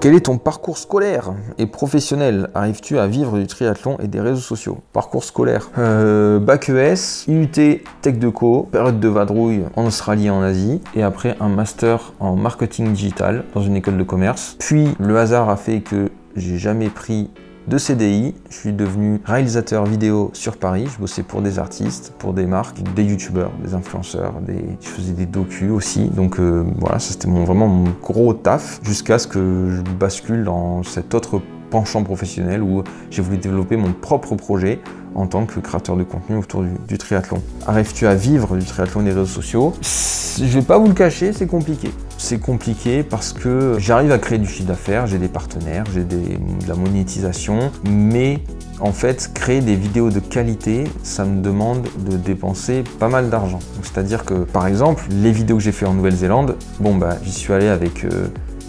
Quel est ton parcours scolaire et professionnel? Arrives-tu à vivre du triathlon et des réseaux sociaux? Parcours scolaire. Bac ES, IUT Tech de Co, période de vadrouille en Australie et en Asie, et après un master en marketing digital dans une école de commerce. Puis le hasard a fait que j'ai jamais pris de CDI, je suis devenu réalisateur vidéo sur Paris, je bossais pour des artistes, pour des marques, des youtubeurs, des influenceurs, je faisais des docus aussi, donc voilà, ça c'était vraiment mon gros taf, jusqu'à ce que je bascule dans cette autre penchant professionnel où j'ai voulu développer mon propre projet en tant que créateur de contenu autour du triathlon. Arrives-tu à vivre du triathlon et des réseaux sociaux? Je vais pas vous le cacher, c'est compliqué. C'est compliqué parce que j'arrive à créer du chiffre d'affaires, j'ai des partenaires, j'ai de la monétisation, mais en fait, créer des vidéos de qualité, ça me demande de dépenser pas mal d'argent. C'est-à-dire que, par exemple, les vidéos que j'ai fait en Nouvelle-Zélande, j'y suis allé avec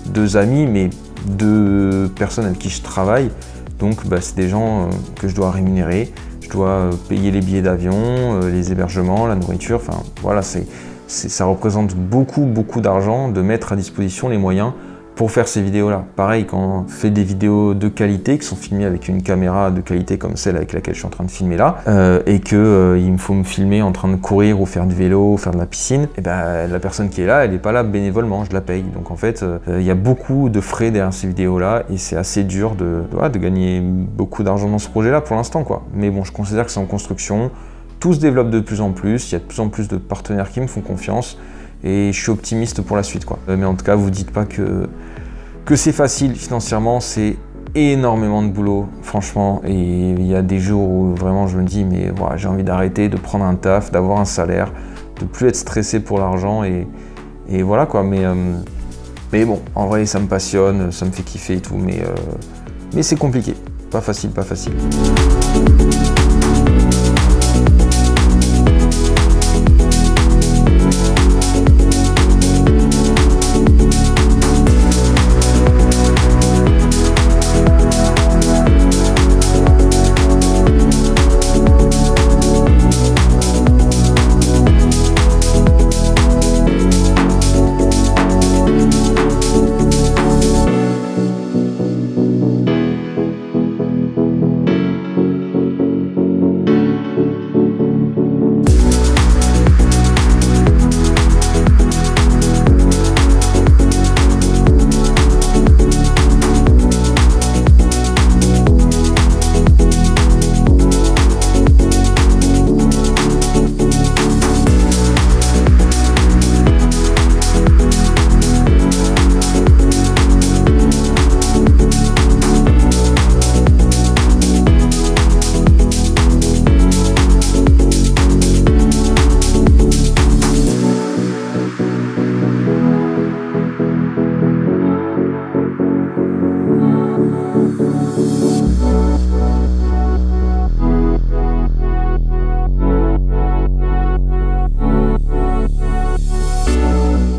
2 amis, mais 2 personnes avec qui je travaille. Donc, c'est des gens que je dois rémunérer. Je dois payer les billets d'avion, les hébergements, la nourriture. Enfin, voilà, ça représente beaucoup d'argent de mettre à disposition les moyens pour faire ces vidéos-là. Pareil, quand on fait des vidéos de qualité qui sont filmées avec une caméra de qualité comme celle avec laquelle je suis en train de filmer là, et que il me faut me filmer en train de courir ou faire du vélo, ou faire de la piscine, et la personne qui est là, elle n'est pas là bénévolement, je la paye. Donc en fait, il y a beaucoup de frais derrière ces vidéos-là et c'est assez dur de gagner beaucoup d'argent dans ce projet-là pour l'instant, quoi. Mais bon, je considère que c'est en construction. Tout se développe de plus en plus, il y a de plus en plus de partenaires qui me font confiance et je suis optimiste pour la suite, quoi. Mais en tout cas, vous dites pas que c'est facile financièrement, c'est énormément de boulot, franchement. Et il y a des jours où vraiment je me dis, mais voilà, j'ai envie d'arrêter, de prendre un taf, d'avoir un salaire, de plus être stressé pour l'argent et voilà, quoi. Mais bon, en vrai, ça me passionne, ça me fait kiffer et tout, mais c'est compliqué. Pas facile, pas facile.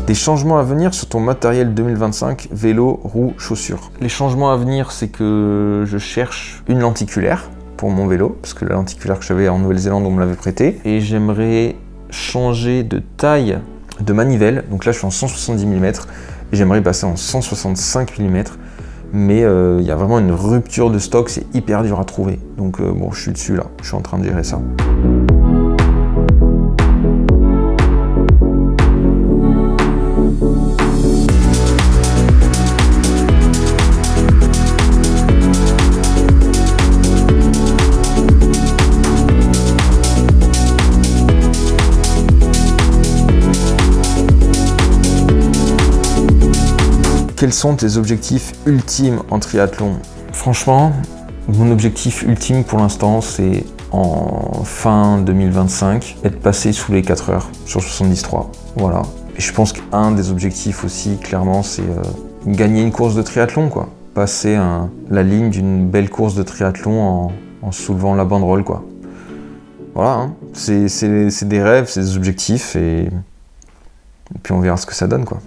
Des changements à venir sur ton matériel 2025, vélo, roues, chaussures. Les changements à venir, c'est que je cherche une lenticulaire pour mon vélo, parce que la lenticulaire que j'avais en Nouvelle-Zélande, on me l'avait prêtée. Et j'aimerais changer de taille de manivelle. Donc là, je suis en 170 mm et j'aimerais passer en 165 mm. Mais il y a vraiment une rupture de stock, c'est hyper dur à trouver. Donc bon, je suis dessus là, je suis en train de gérer ça. Quels sont tes objectifs ultimes en triathlon? Franchement, mon objectif ultime pour l'instant, c'est en fin 2025, être passé sous les 4 heures sur 73. Voilà. Et je pense qu'un des objectifs aussi, clairement, c'est gagner une course de triathlon, quoi. Passer la ligne d'une belle course de triathlon en soulevant la banderole, quoi. Voilà, hein. C'est des rêves, c'est des objectifs et puis on verra ce que ça donne, quoi.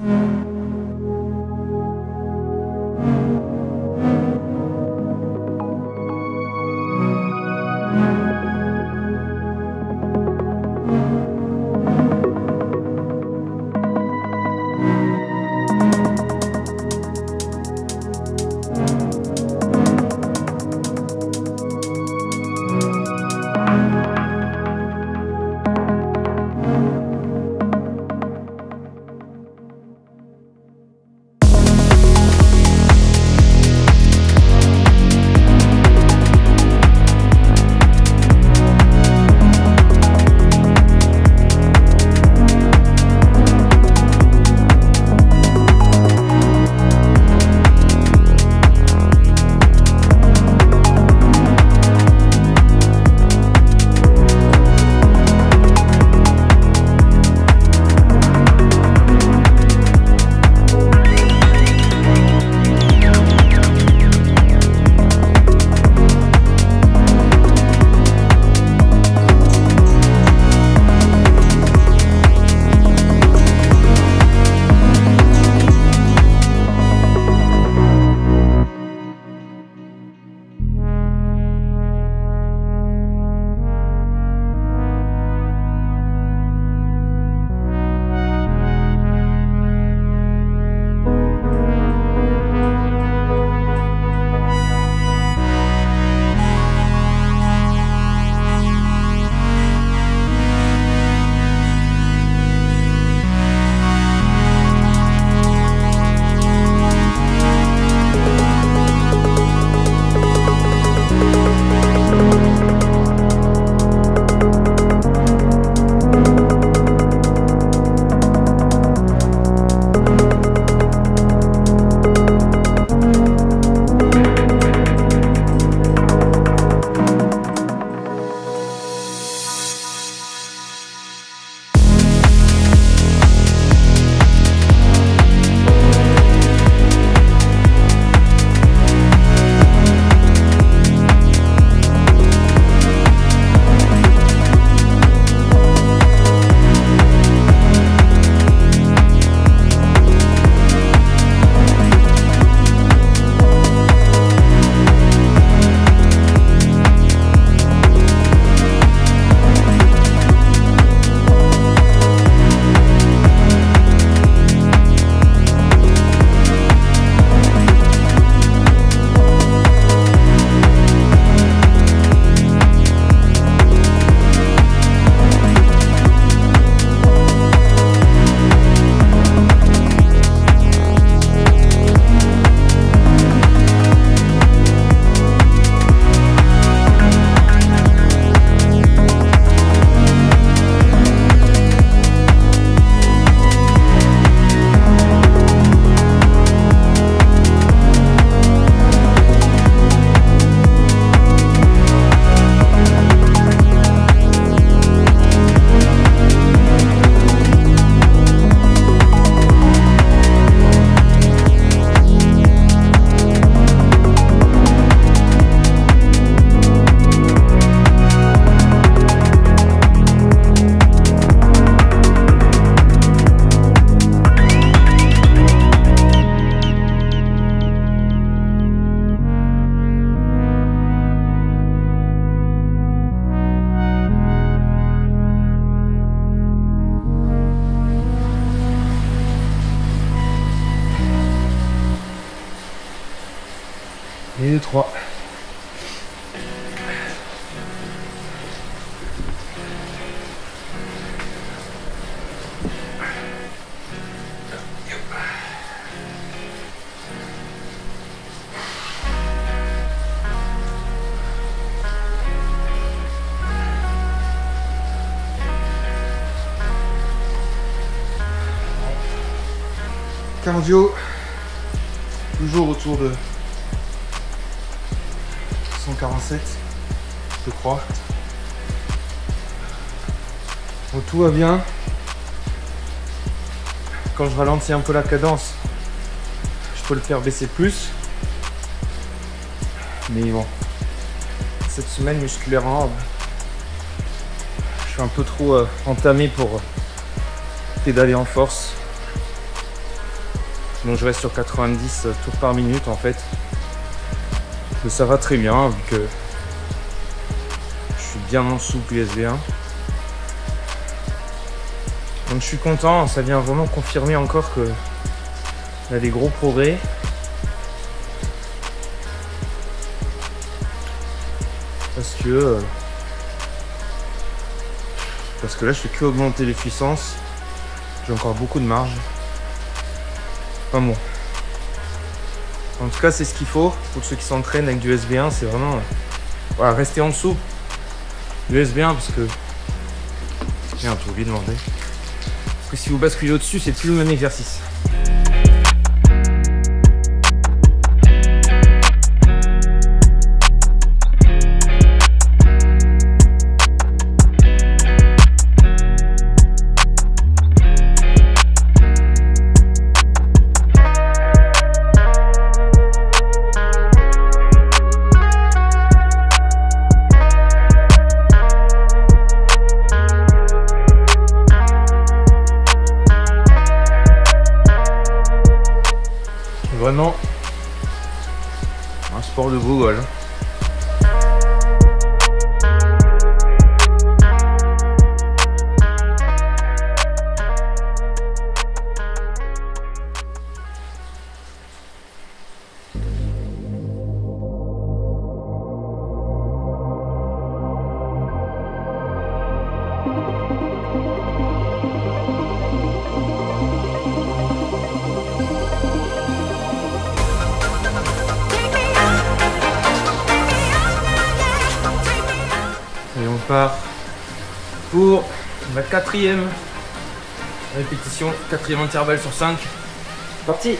Cardio, toujours autour de 147, je crois. Bon, tout va bien. Quand je ralentis un peu la cadence, je peux le faire baisser plus. Mais bon, cette semaine musculairement, je suis un peu trop entamé pour pédaler en force. Donc je reste sur 90 tours par minute en fait. Mais ça va très bien vu que je suis bien en souple USB1. Donc je suis content, ça vient vraiment confirmer encore que il y a des gros progrès. Parce que là je fais que augmenter les puissances. J'ai encore beaucoup de marge. Enfin bon. En tout cas c'est ce qu'il faut pour ceux qui s'entraînent avec du USB1, c'est vraiment voilà, rester en dessous du USB1 parce que. Merde, j'ai oublié de demander. Parce que si vous basculez au-dessus, c'est plus le même exercice. Vraiment un sport de gogol. Et on part pour la 4e répétition, 4e intervalle sur 5. Parti!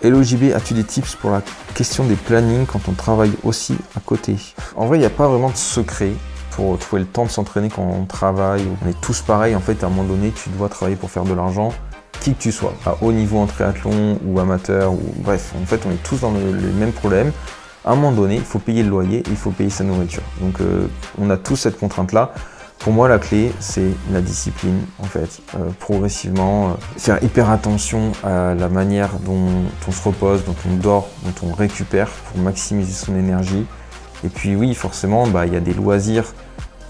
Hello JB, as-tu des tips pour la question des plannings quand on travaille aussi à côté? En vrai, il n'y a pas vraiment de secret pour trouver le temps de s'entraîner quand on travaille. On est tous pareils, en fait, à un moment donné, tu dois travailler pour faire de l'argent, qui que tu sois, à haut niveau en triathlon ou amateur, ou bref, en fait, on est tous dans les mêmes problèmes. À un moment donné, il faut payer le loyer, il faut payer sa nourriture. Donc, on a tous cette contrainte-là. Pour moi, la clé, c'est la discipline, en fait. Progressivement, faire hyper attention à la manière dont on se repose, dont on dort, dont on récupère pour maximiser son énergie. Et puis oui, forcément, il y a des loisirs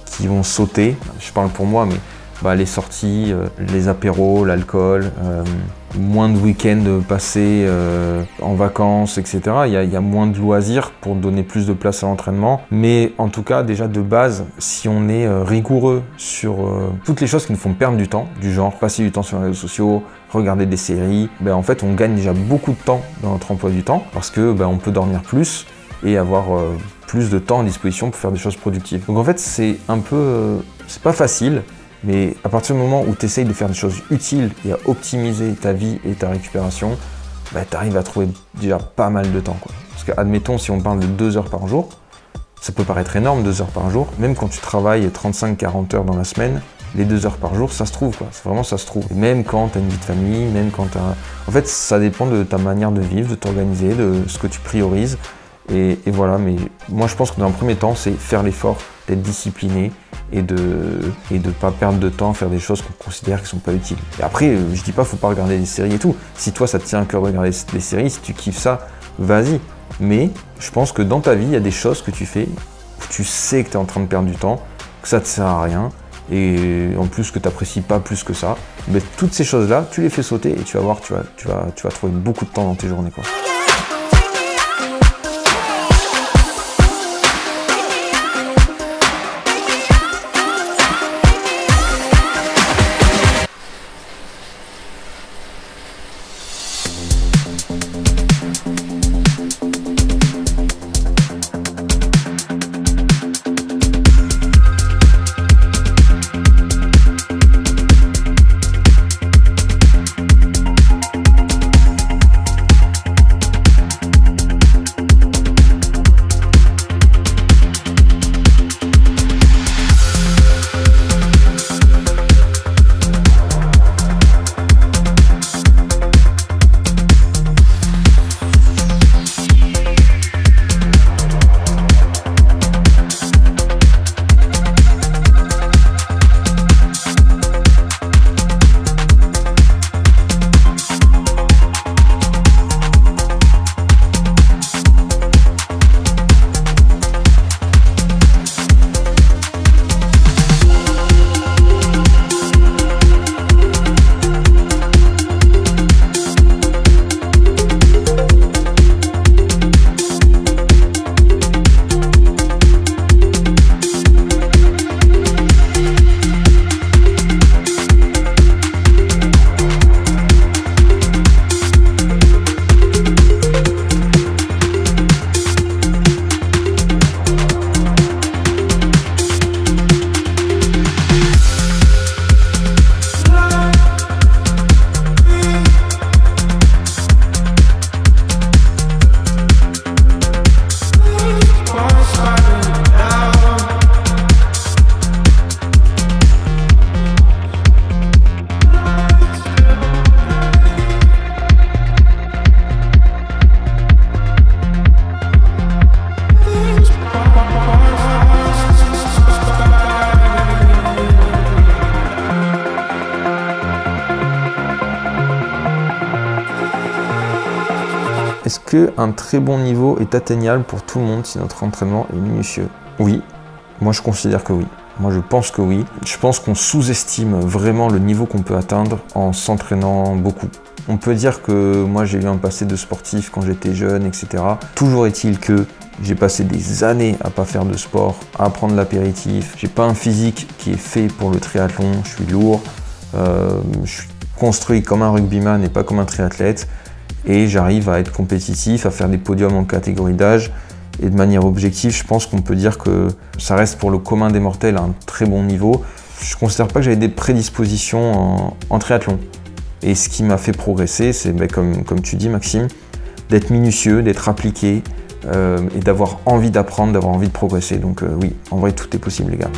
qui vont sauter. Je parle pour moi, mais les sorties, les apéros, l'alcool, moins de week-ends passés en vacances, etc. Il y a moins de loisirs pour donner plus de place à l'entraînement. Mais en tout cas, déjà de base, si on est rigoureux sur toutes les choses qui nous font perdre du temps, du genre passer du temps sur les réseaux sociaux, regarder des séries, en fait, on gagne déjà beaucoup de temps dans notre emploi du temps parce que on peut dormir plus et avoir plus de temps à disposition pour faire des choses productives. Donc en fait, c'est un peu... c'est pas facile, mais à partir du moment où tu essayes de faire des choses utiles et à optimiser ta vie et ta récupération, tu arrives à trouver déjà pas mal de temps, quoi. Parce que, admettons, si on parle de 2 heures par jour, ça peut paraître énorme, 2 heures par jour. Même quand tu travailles 35-40 heures dans la semaine, les 2 heures par jour, ça se trouve, quoi. Vraiment, ça se trouve. Et même quand tu as une vie de famille, même quand tu as... En fait, ça dépend de ta manière de vivre, de t'organiser, de ce que tu priorises. Et voilà, mais moi je pense que dans un premier temps, c'est faire l'effort d'être discipliné et de pas perdre de temps à faire des choses qu'on considère qui sont pas utiles. Et après, je dis pas faut pas regarder des séries et tout. Si toi ça te tient à cœur de regarder des séries, si tu kiffes ça, vas-y. Mais je pense que dans ta vie, il y a des choses que tu fais où tu sais que tu es en train de perdre du temps, que ça te sert à rien et en plus que tu n'apprécies pas plus que ça. Mais toutes ces choses-là, tu les fais sauter et tu vas voir, tu vas trouver beaucoup de temps dans tes journées, quoi. Est-ce qu'un très bon niveau est atteignable pour tout le monde si notre entraînement est minutieux? Oui, moi je considère que oui. Moi je pense que oui. Je pense qu'on sous-estime vraiment le niveau qu'on peut atteindre en s'entraînant beaucoup. On peut dire que moi j'ai eu un passé de sportif quand j'étais jeune, etc. Toujours est-il que j'ai passé des années à pas faire de sport, à prendre l'apéritif. J'ai pas un physique qui est fait pour le triathlon, je suis lourd, je suis construit comme un rugbyman et pas comme un triathlète. Et j'arrive à être compétitif, à faire des podiums en catégorie d'âge. Et de manière objective, je pense qu'on peut dire que ça reste pour le commun des mortels à un très bon niveau. Je ne considère pas que j'avais des prédispositions en triathlon. Et ce qui m'a fait progresser, c'est, comme tu dis Maxime, d'être minutieux, d'être appliqué et d'avoir envie d'apprendre, d'avoir envie de progresser. Donc oui, en vrai, tout est possible les gars.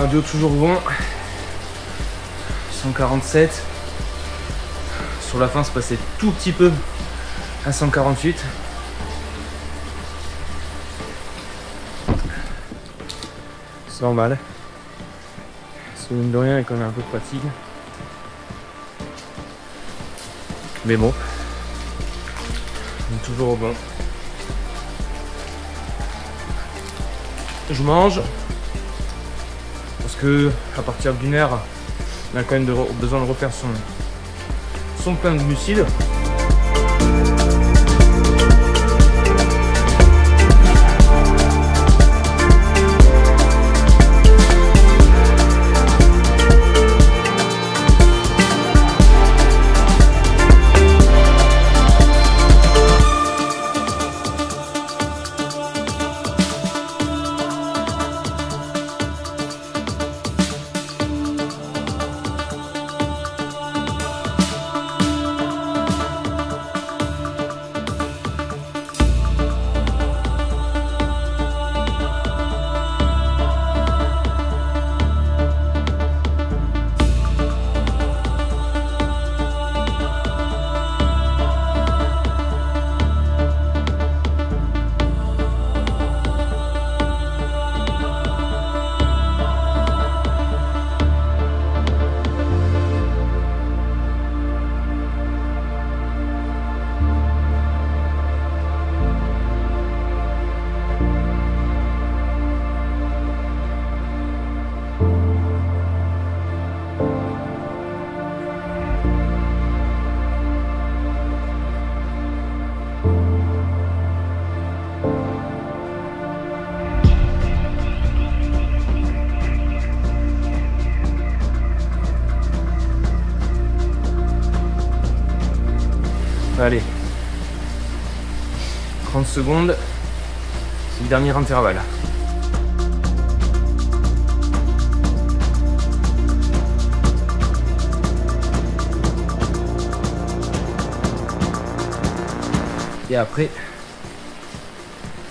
Cardio toujours bon. 147. Sur la fin, c'est passé tout petit peu à 148. C'est normal. C'est mine de rien, il y a quand même un peu de fatigue. Mais bon, on est toujours au bon. Je mange parce que à partir d'une heure, on a quand même besoin de refaire son plein de glucides. Allez, 30 secondes, c'est le dernier intervalle. Et après,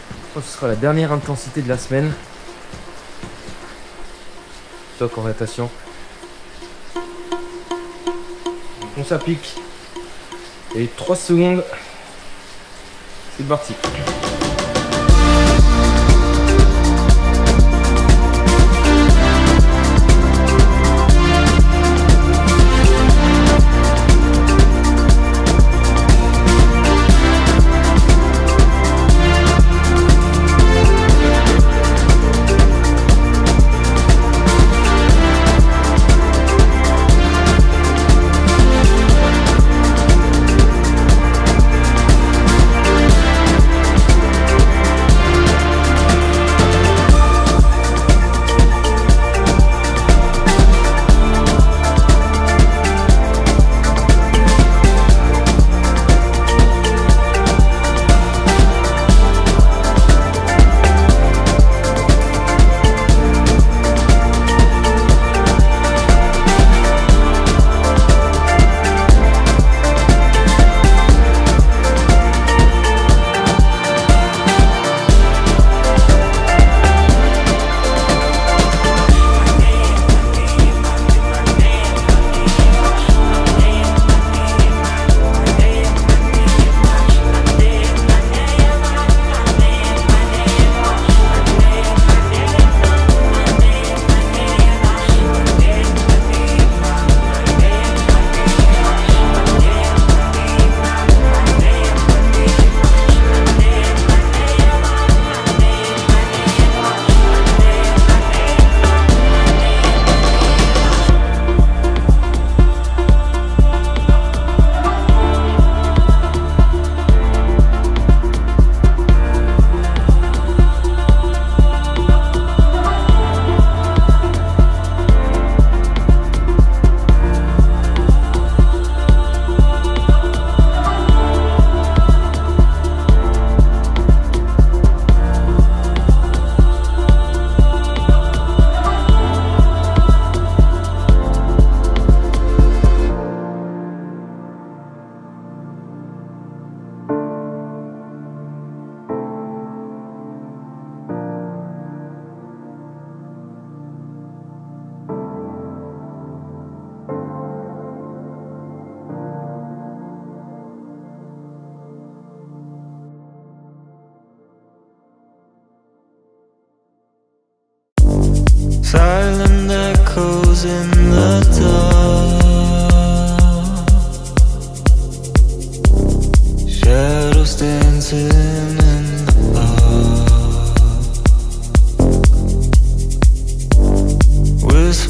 je crois que ce sera la dernière intensité de la semaine. Stock orientation. On s'applique. Et 3 secondes, c'est parti.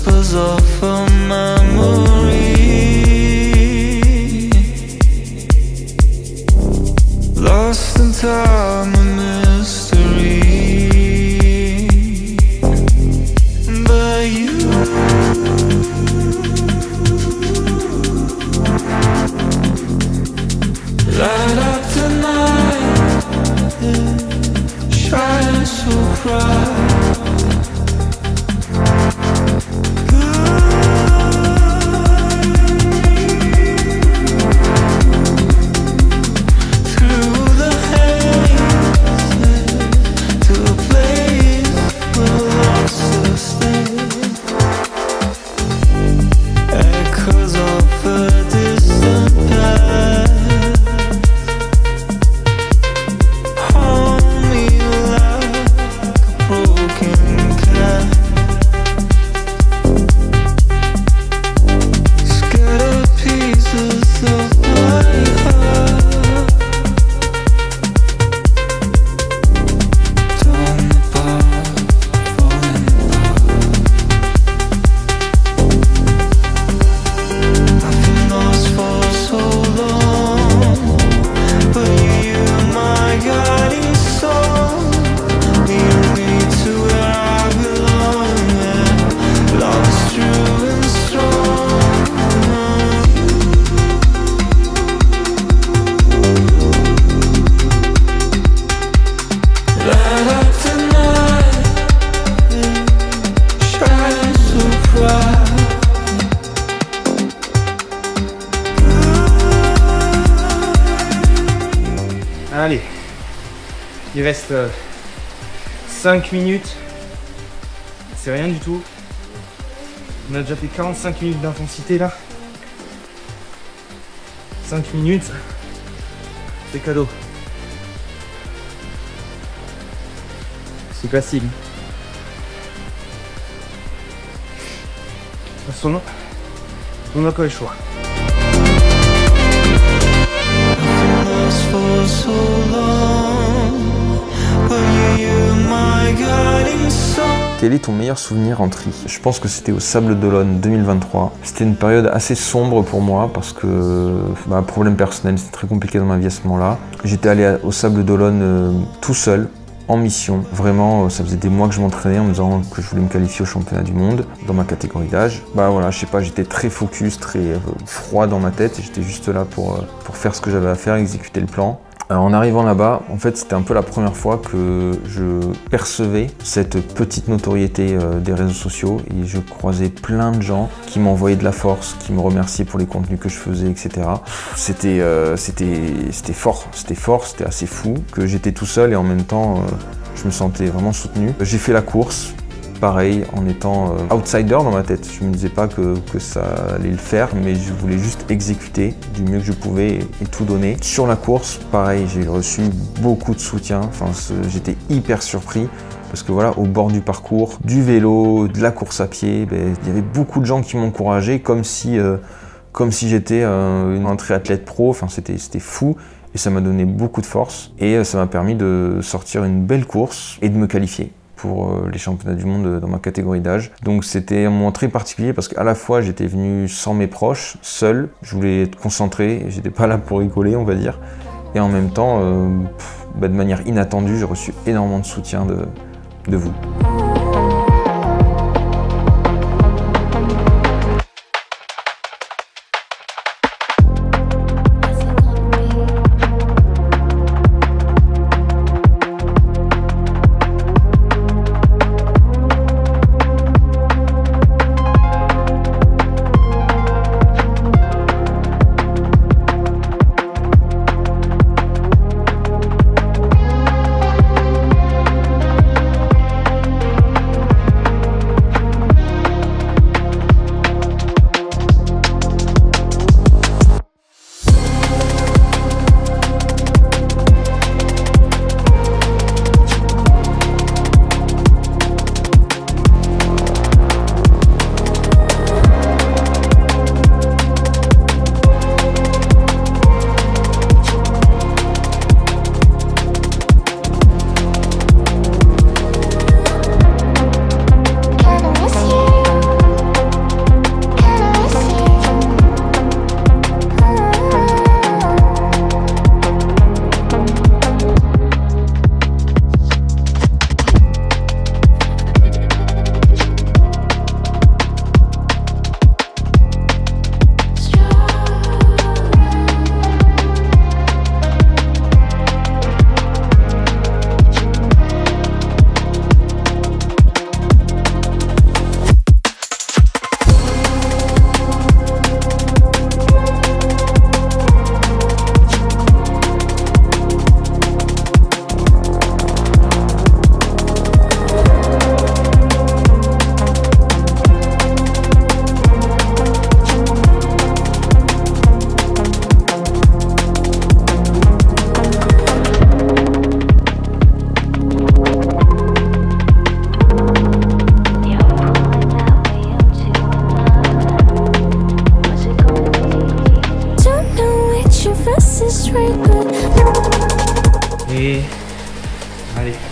whispers of a memory, lost in time and mystery. But you light up the night, shine so bright. Allez, il reste 5 minutes, c'est rien du tout. On a déjà fait 45 minutes d'intensité là. 5 minutes, c'est cadeau. C'est facile. De toute façon, on n'a pas le choix. For so long, but you're my guiding star. Quel est ton meilleur souvenir en tri? Je pense que c'était au Sables d'Olonne 2023. C'était une période assez sombre pour moi parce que problème personnel, c'était très compliqué dans ma vie à ce moment-là. J'étais allé au Sables d'Olonne tout seul, en mission. Vraiment, ça faisait des mois que je m'entraînais en me disant que je voulais me qualifier au championnat du monde dans ma catégorie d'âge. Voilà, je sais pas, j'étais très focus, très froid dans ma tête et j'étais juste là pour faire ce que j'avais à faire, exécuter le plan. En arrivant là-bas, en fait, c'était un peu la première fois que je percevais cette petite notoriété des réseaux sociaux et je croisais plein de gens qui m'envoyaient de la force, qui me remerciaient pour les contenus que je faisais, etc. C'était fort, c'était assez fou que j'étais tout seul et en même temps, je me sentais vraiment soutenu. J'ai fait la course. Pareil, en étant outsider dans ma tête. Je me disais pas que ça allait le faire, mais je voulais juste exécuter du mieux que je pouvais et tout donner. Sur la course, pareil, j'ai reçu beaucoup de soutien. Enfin, j'étais hyper surpris parce que voilà, au bord du parcours, du vélo, de la course à pied, il y avait beaucoup de gens qui m'encourageaient comme si j'étais un triathlète pro. Enfin, c'était fou. Et ça m'a donné beaucoup de force et ça m'a permis de sortir une belle course et de me qualifier pour les championnats du monde dans ma catégorie d'âge. Donc c'était un moment très particulier parce qu'à la fois j'étais venu sans mes proches, seul, je voulais être concentré, j'étais pas là pour rigoler on va dire, et en même temps, de manière inattendue, j'ai reçu énormément de soutien de vous.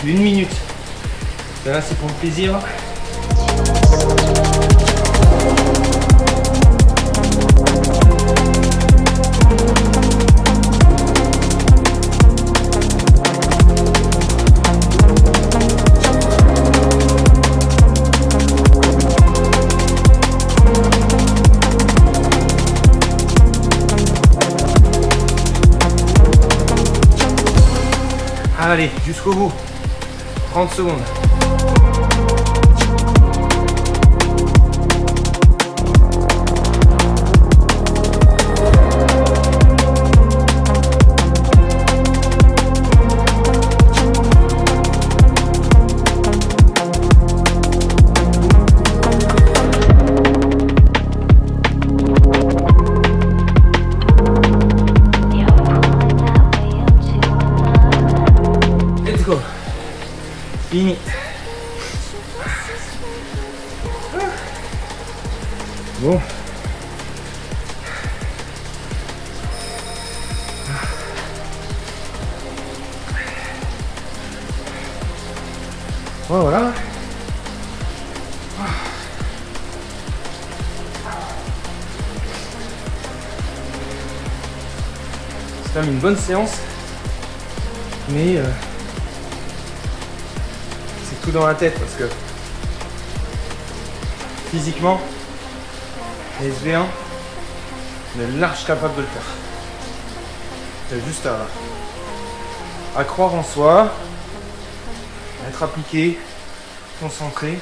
1 minute. Là, c'est pour le plaisir. Allez, jusqu'au bout. 30 secondes. Let's go. Fini. Bon. Voilà. C'est quand même une bonne séance, mais c'est tout dans la tête parce que physiquement, les SV1, on est large capable de le faire. C'est juste à croire en soi, à être appliqué, concentré,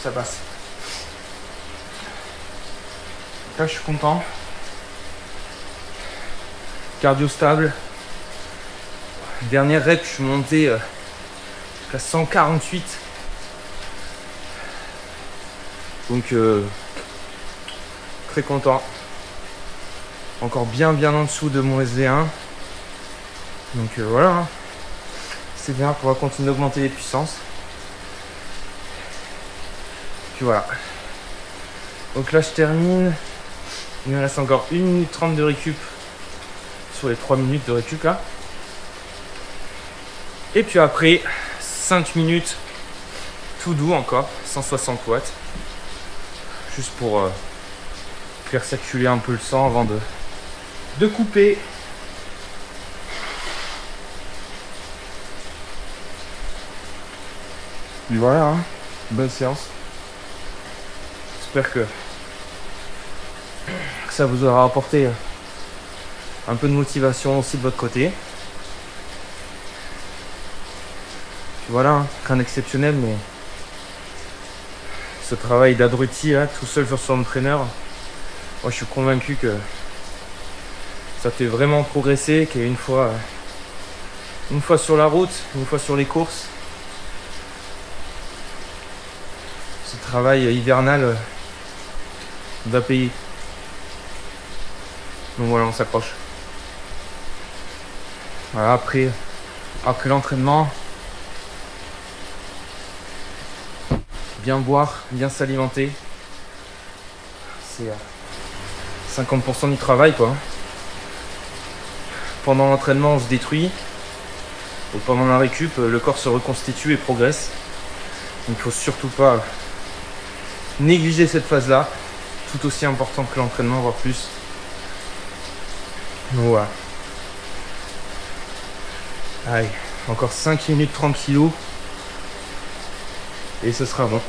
ça passe. Là, je suis content. Cardio stable. Dernière rep, je suis monté jusqu'à 148. Donc très content. Encore bien en dessous de mon SV1. Donc voilà. Hein. C'est bien, on va continuer d'augmenter les puissances. Puis voilà. Donc là je termine. Il me reste encore 1 minute 30 de récup sur les 3 minutes de récup là. Et puis après 5 minutes tout doux encore, 160 watts. Juste pour faire circuler un peu le sang avant de couper. Et voilà, hein. Bonne séance. J'espère que ça vous aura apporté un peu de motivation aussi de votre côté. Puis voilà, hein. Rien d'exceptionnel, mais ce travail d'abruti là, tout seul sur son entraîneur, moi je suis convaincu que ça fait vraiment progresser, qu'une fois sur la route, une fois sur les courses, ce travail hivernal va payer. Donc voilà, on s'accroche. Voilà, après l'entraînement, bien boire, bien s'alimenter, c'est 50% du travail quoi. Pendant l'entraînement on se détruit, et pendant la récup le corps se reconstitue et progresse. Donc il faut surtout pas négliger cette phase là, tout aussi important que l'entraînement, voire plus. Donc voilà. Allez, encore 5 minutes 30 kg et ce sera bon.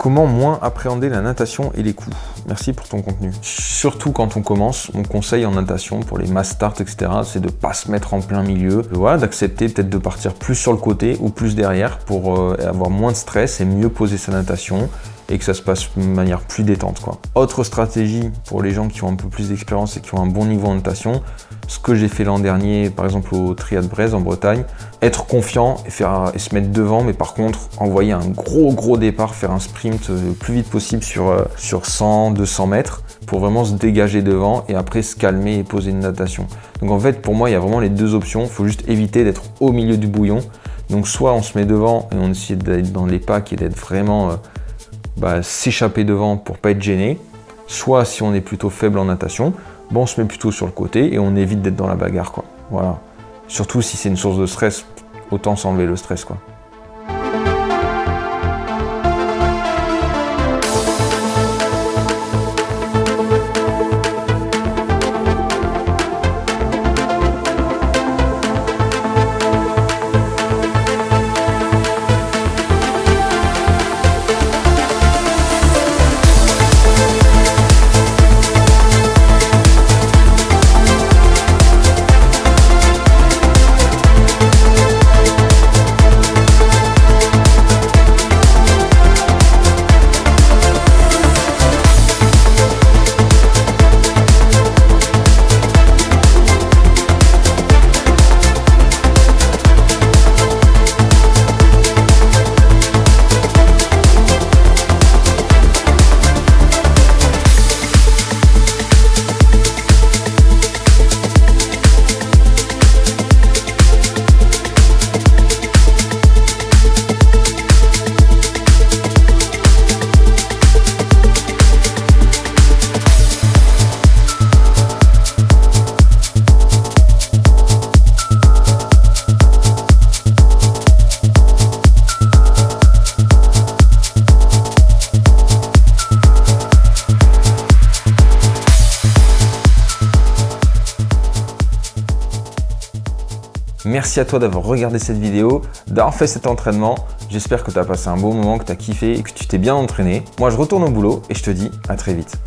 Comment moins appréhender la natation et les coups? Merci pour ton contenu. Surtout quand on commence, mon conseil en natation pour les mass start, etc., c'est de ne pas se mettre en plein milieu. Voilà, d'accepter peut-être de partir plus sur le côté ou plus derrière pour avoir moins de stress et mieux poser sa natation et que ça se passe de manière plus détente, quoi. Autre stratégie pour les gens qui ont un peu plus d'expérience et qui ont un bon niveau en natation, ce que j'ai fait l'an dernier, par exemple au Triade Brest en Bretagne, être confiant et se mettre devant, mais par contre envoyer un gros départ, faire un sprint le plus vite possible sur 100-200 mètres pour vraiment se dégager devant et après se calmer et poser une natation. Donc en fait pour moi il y a vraiment les deux options, il faut juste éviter d'être au milieu du bouillon. Donc soit on se met devant et on essaie d'être dans les packs et d'être vraiment s'échapper devant pour pas être gêné, soit si on est plutôt faible en natation, bon, on se met plutôt sur le côté et on évite d'être dans la bagarre, quoi. Voilà. Surtout si c'est une source de stress, autant s'enlever le stress, quoi. Merci à toi d'avoir regardé cette vidéo, d'avoir fait cet entraînement. J'espère que tu as passé un bon moment, que tu as kiffé et que tu t'es bien entraîné. Moi, je retourne au boulot et je te dis à très vite.